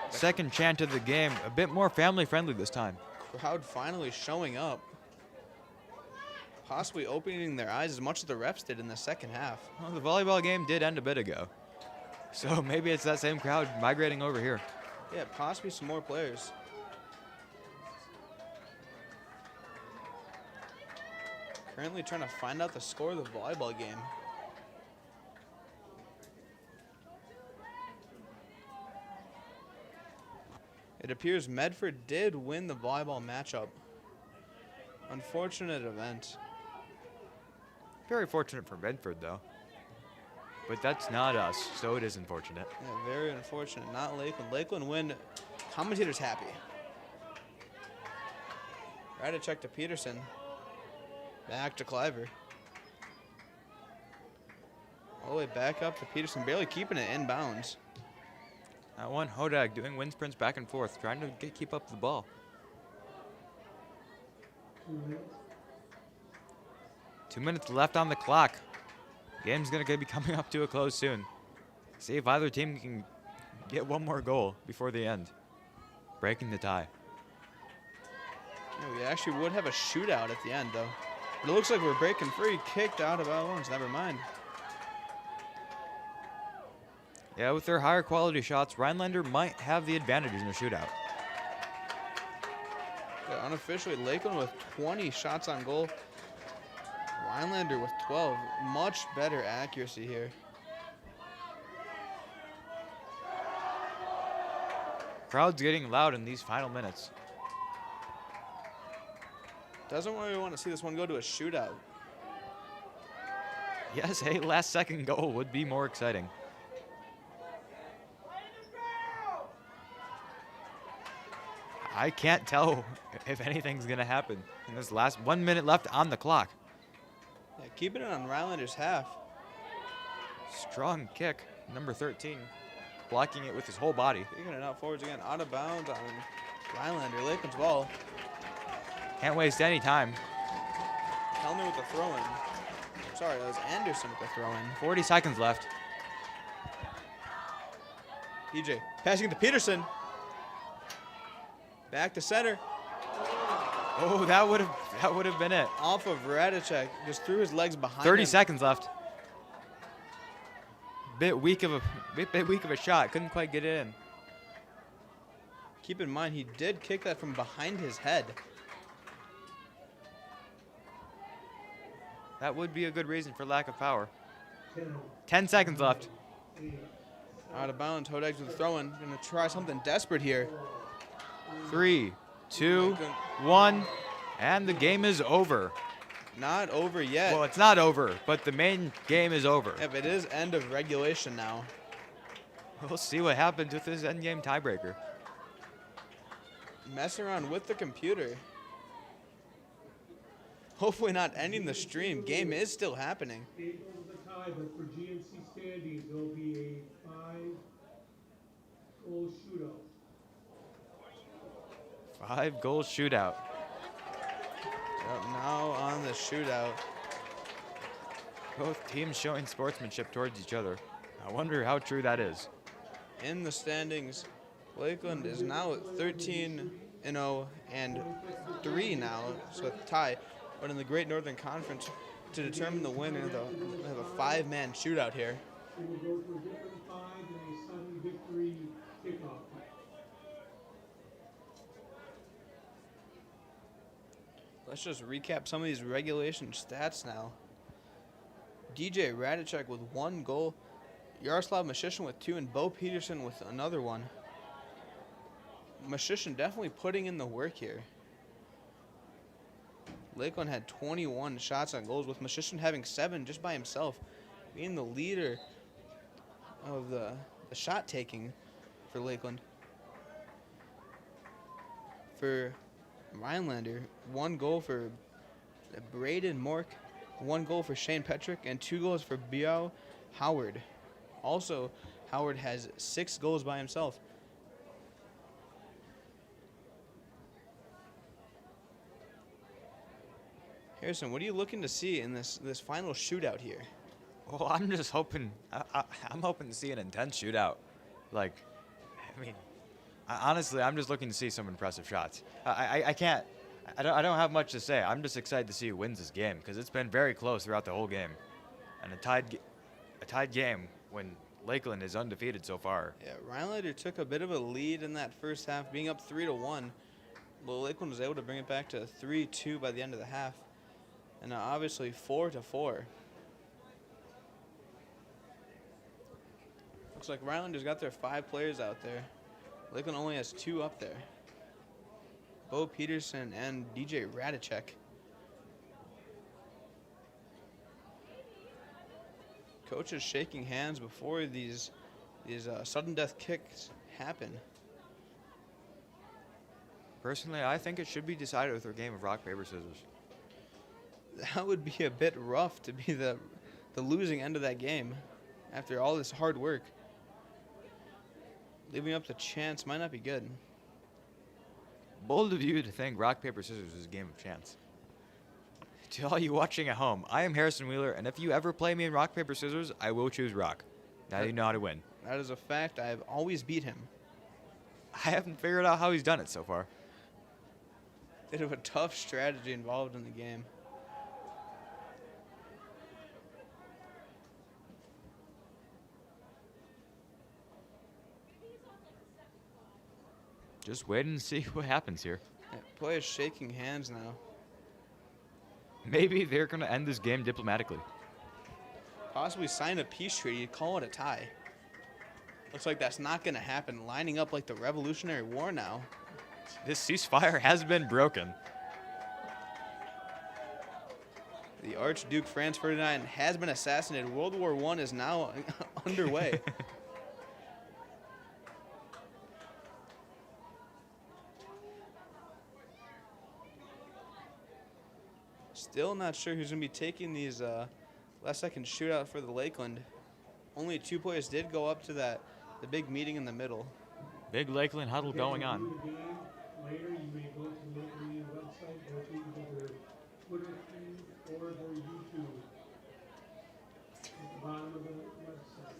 Second chant of the game, a bit more family friendly this time. Crowd finally showing up. Possibly opening their eyes as much as the refs did in the second half. Well, the volleyball game did end a bit ago. So maybe it's that same crowd migrating over here. Yeah, possibly some more players. Currently trying to find out the score of the volleyball game. It appears Medford did win the volleyball matchup. Unfortunate event. Very fortunate for Medford, though. But that's not us, so it is unfortunate. Yeah, very unfortunate. Not Lakeland. Lakeland win. Commentators happy. Right, check to Peterson. Back to Cliver. All the way back up to Peterson, barely keeping it in bounds. That one, Hodag doing wind sprints back and forth, trying to keep up the ball. 2 minutes. 2 minutes left on the clock. Game's going to be coming up to a close soon. See if either team can get one more goal before the end. Breaking the tie. Yeah, we actually would have a shootout at the end, though. But it looks like we're breaking free. Kicked out of bounds. Never mind. Yeah, with their higher quality shots, Rhinelander might have the advantage in a shootout. Yeah, unofficially, Lakeland with 20 shots on goal. Rhinelander with 12. Much better accuracy here. Crowd's getting loud in these final minutes. Doesn't really want to see this one go to a shootout. Yes, a last second goal would be more exciting. I can't tell if anything's going to happen in this last 1 minute left on the clock. Yeah, keeping it on Rhinelander's half. Strong kick, number 13, blocking it with his whole body. Kicking it out forwards again, out of bounds on Rhinelander. Lakeland's ball. Can't waste any time. Helmy with the throw-in. Sorry, that was Anderson with the throw-in. 40 seconds left. DJ passing to Peterson. Back to center. Oh, that would have been it. Off of Radicek. Just threw his legs behind 30 him. seconds left. Bit weak of a shot. Couldn't quite get it in. Keep in mind, he did kick that from behind his head. That would be a good reason for lack of power. 10, 10 seconds left. 8, Out of bounds. Hodags with the throw-in. Gonna try something desperate here. 3, 2, 1, and the game is over. Not over yet. Well, it's not over, but the main game is over. If it is end of regulation now. We'll see what happens with this endgame tiebreaker. Mess around with the computer. Hopefully not ending the stream. Game is still happening. 8 goals of the tie, but for GNC standings, there'll be a 5-goal shootout. 5-goal shootout. Yep, now on the shootout. Both teams showing sportsmanship towards each other. I wonder how true that is. In the standings, Lakeland is now at 13-0 and 3 now, so a tie. But in the Great Northern Conference, to determine the winner, we have a 5-man shootout here. We will go for a different 5 and a sudden victory kickoff. Let's just recap some of these regulation stats now. DJ Radicek with 1 goal. Yaroslav Mashishin with 2 and Bo Peterson with another one. Mashishin definitely putting in the work here. Lakeland had 21 shots on goals, with Mashishin having 7 just by himself, being the leader of the shot taking for Lakeland. For Rhinelander, 1 goal for Braden Mork, 1 goal for Shane Petrick, and 2 goals for Biao Howard. Also, Howard has 6 goals by himself. Harrison, what are you looking to see in this final shootout here? Well, I'm just hoping. I'm hoping to see an intense shootout. Like, I mean, honestly, I'm just looking to see some impressive shots. I can't. I don't have much to say. I'm just excited to see who wins this game because it's been very close throughout the whole game, and a tied game when Lakeland is undefeated so far. Yeah, Rhinelander took a bit of a lead in that first half, being up 3-1. But Lakeland was able to bring it back to 3-2 by the end of the half, and now obviously 4-4. Looks like Rhinelander's got their 5 players out there. Lakeland only has 2 up there. Bo Peterson and DJ Radicek. Coach is shaking hands before these sudden death kicks happen. Personally, I think it should be decided with a game of rock, paper, scissors. That would be a bit rough to be the losing end of that game after all this hard work. Leaving up to chance might not be good. Bold of you to think rock, paper, scissors is a game of chance. To all you watching at home, I am Harrison Wheeler, and if you ever play me in rock, paper, scissors, I will choose rock. Now you know how to win. That is a fact. I have always beat him. I haven't figured out how he's done it so far. Bit of a tough strategy involved in the game. Just wait and see what happens here. Yeah, players shaking hands now. Maybe they're going to end this game diplomatically. Possibly sign a peace treaty, call it a tie. Looks like that's not going to happen. Lining up like the Revolutionary War now. This ceasefire has been broken. The Archduke Franz Ferdinand has been assassinated. World War I is now underway. Still not sure who's going to be taking these last second shootout for the Lakeland. Only 2 players did go up to the big meeting in the middle. Big Lakeland huddle going on. Later, you may go to the local media website, go to their Twitter feed or their YouTube. At the bottom of the website.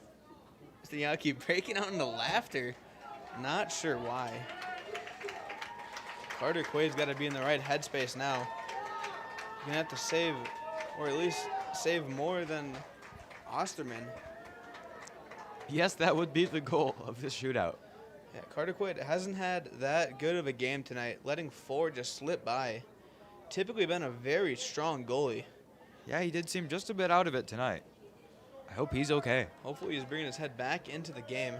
Stianki breaking out into laughter. Not sure why. Carter Quaid's got to be in the right headspace now. You're going to have to save, or at least save more than Osterman. Yes, that would be the goal of this shootout. Yeah, Carter Quaid hasn't had that good of a game tonight, letting 4 just slip by. Typically been a very strong goalie. Yeah, he did seem just a bit out of it tonight. I hope he's okay. Hopefully he's bringing his head back into the game.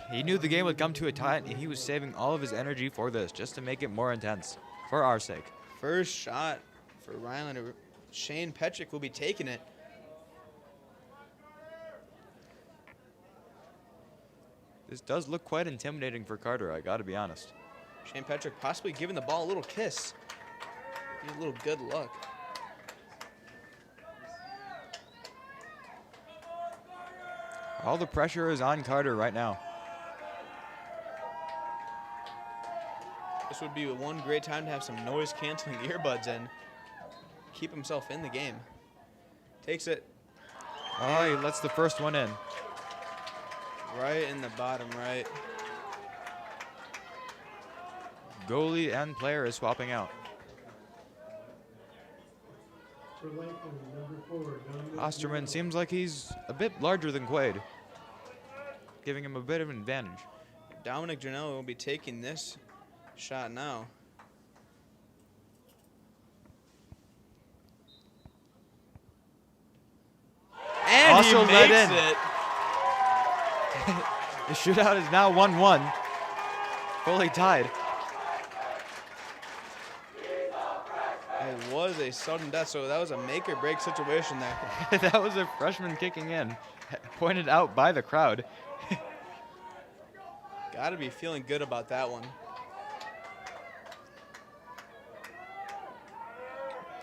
He knew the game would come to a tie, and he was saving all of his energy for this, just to make it more intense, for our sake. First shot for Rhinelander. Shane Petrick will be taking it. This does look quite intimidating for Carter, I gotta be honest. Shane Petrick possibly giving the ball a little kiss. Give a little good luck. All the pressure is on Carter right now. This would be one great time to have some noise-canceling earbuds in. Keep himself in the game. Takes it. Oh, he lets the first one in. Right in the bottom right. Goalie and player is swapping out. For Lakeland, number 4, Dominic Osterman Janelle. seems like he's a bit larger than Quaid, giving him a bit of an advantage. Dominic Janelle will be taking this shot now. And Also he let makes in. it. The shootout is now 1-1. Fully tied. It was a sudden death, so that was a make or break situation there. That was a freshman kicking in, pointed out by the crowd. Got to be feeling good about that one.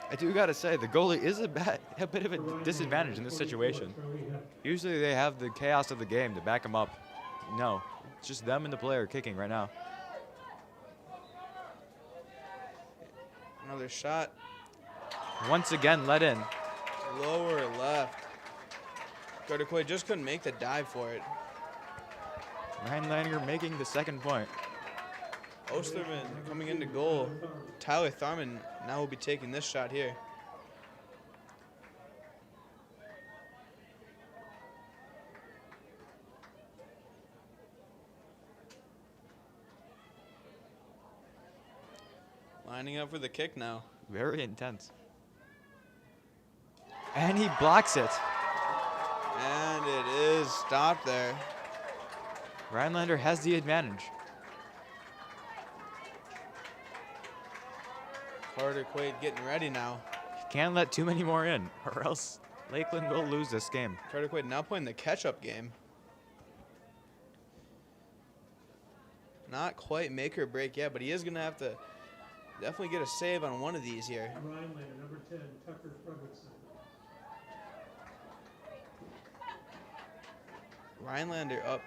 I do gotta say, the goalie is a bit of a disadvantage in this situation. Usually they have the chaos of the game to back them up. No, it's just them and the player kicking right now. Another shot. Once again, let in. Lower left. Gardaquay just couldn't make the dive for it. Rhinelander making the second point. Osterman coming into goal. Tyler Tharman now will be taking this shot here. Lining up for the kick now. Very intense. And he blocks it. And it is stopped there. Rhinelander has the advantage. Carter Quaid getting ready now. Can't let too many more in, or else Lakeland will lose this game. Carter Quaid now playing the catch-up game. Not quite make or break yet, but he is going to have to definitely get a save on one of these here. Rhinelander, number 10, Tucker Fredrickson. Rhinelander up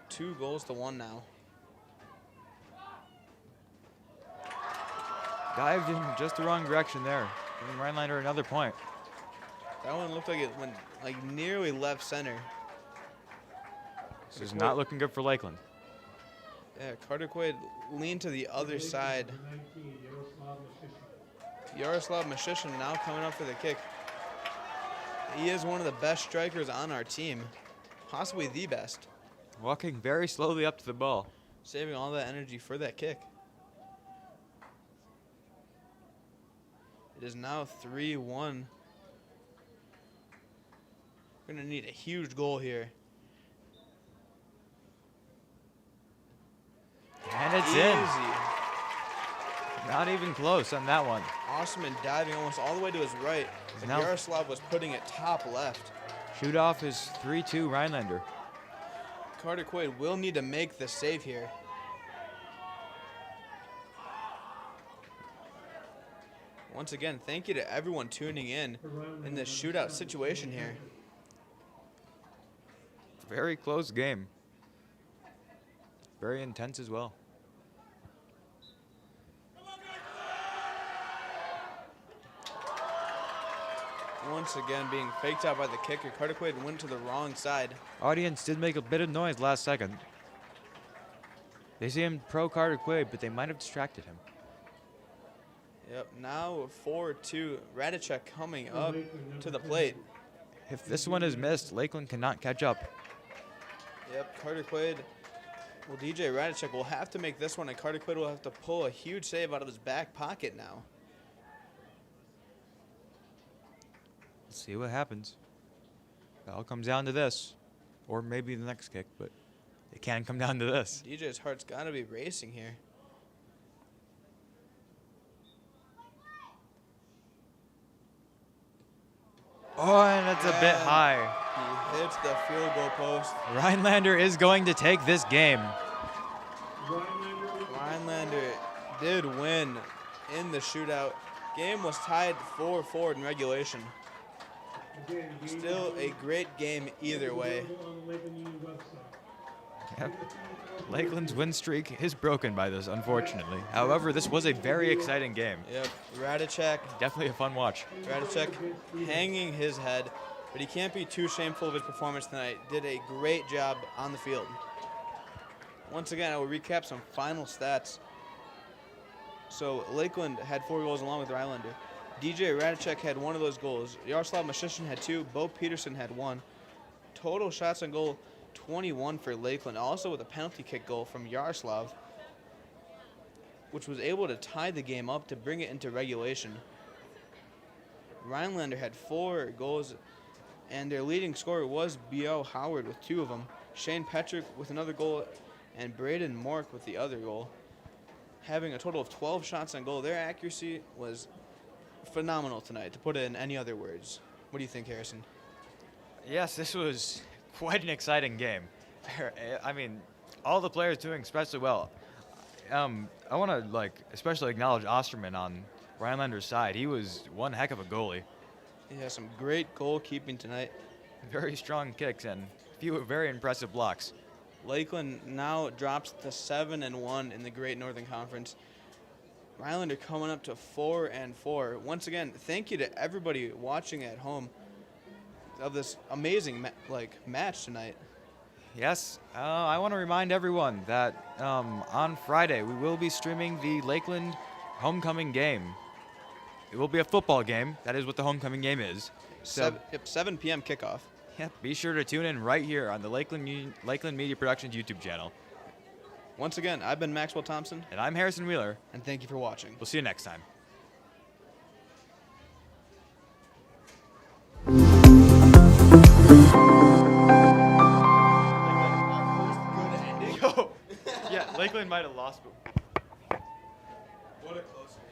2-1 now. Dived in just the wrong direction there, giving Rhinelander another point. That one looked like it went like nearly left center. This is not looking good for Lakeland. Yeah, Carter Quaid leaned to the other side. Number 19, Yaroslav Mashishin. Yaroslav Mashishin now coming up for the kick. He is one of the best strikers on our team, possibly the best. Walking very slowly up to the ball. Saving all that energy for that kick. It is now 3-1. We're going to need a huge goal here. And it's Easy. in. Not even close on that one. Osman diving almost all the way to his right. And Now- Yaroslav was putting it top left. Shoot off is 3-2 Rhinelander. Carter Quaid will need to make the save here. Once again, thank you to everyone tuning in this shootout situation here. Very close game. Very intense as well. Once again being faked out by the kicker. Carter Quaid went to the wrong side. Audience did make a bit of noise last second. They see him pro Carter Quaid, but they might have distracted him. Yep, now 4-2. Radicek coming up to the plate. If this one is missed, Lakeland cannot catch up. Yep, Carter Quaid. Well, DJ Radicek will have to make this one, and Carter Quaid will have to pull a huge save out of his back pocket now. Let's see what happens. It all comes down to this. Or maybe the next kick, but it can come down to this. DJ's heart's got to be racing here. Oh, and it's a bit high. He hits the field goal post. Rhinelander is going to take this game. Rhinelander did win in the shootout. Game was tied 4-4 in regulation. Still a great game either way. Yep. Lakeland's win streak is broken by this, unfortunately. However, this was a very exciting game. Yep, Radicek. Definitely a fun watch. Radicek hanging his head, but he can't be too shameful of his performance tonight. Did a great job on the field. Once again, I will recap some final stats. So Lakeland had 4 goals along with Rhinelander. DJ Radicek had 1 of those goals. Yaroslav Mashishin had 2. Bo Peterson had 1. Total shots on goal, 21 for Lakeland. Also with a penalty kick goal from Yaroslav, which was able to tie the game up to bring it into regulation. Rhinelander had 4 goals, and their leading scorer was B.O. Howard with 2 of them. Shane Petrick with another goal, and Braden Mork with the other goal, having a total of 12 shots on goal. Their accuracy was phenomenal tonight, to put it in any other words. What do you think, Harrison? Yes, this was quite an exciting game. I mean, all the players doing especially well. I want to especially acknowledge Osterman on Rhinelander's side. He was one heck of a goalie. He has some great goalkeeping tonight. Very strong kicks and a few very impressive blocks. Lakeland now drops to 7-1 in the Great Northern Conference. Rhinelander coming up to 4-4. Once again, thank you to everybody watching at home of this amazing match tonight. Yes, I want to remind everyone that on Friday we will be streaming the Lakeland homecoming game. It will be a football game. That is what the homecoming game is. So, 7 p.m. kickoff. Yep, be sure to tune in right here on the Lakeland Media Productions YouTube channel. Once again, I've been Maxwell Thompson. And I'm Harrison Wheeler. And thank you for watching. We'll see you next time. Yeah, Lakeland might have lost, but What a close game.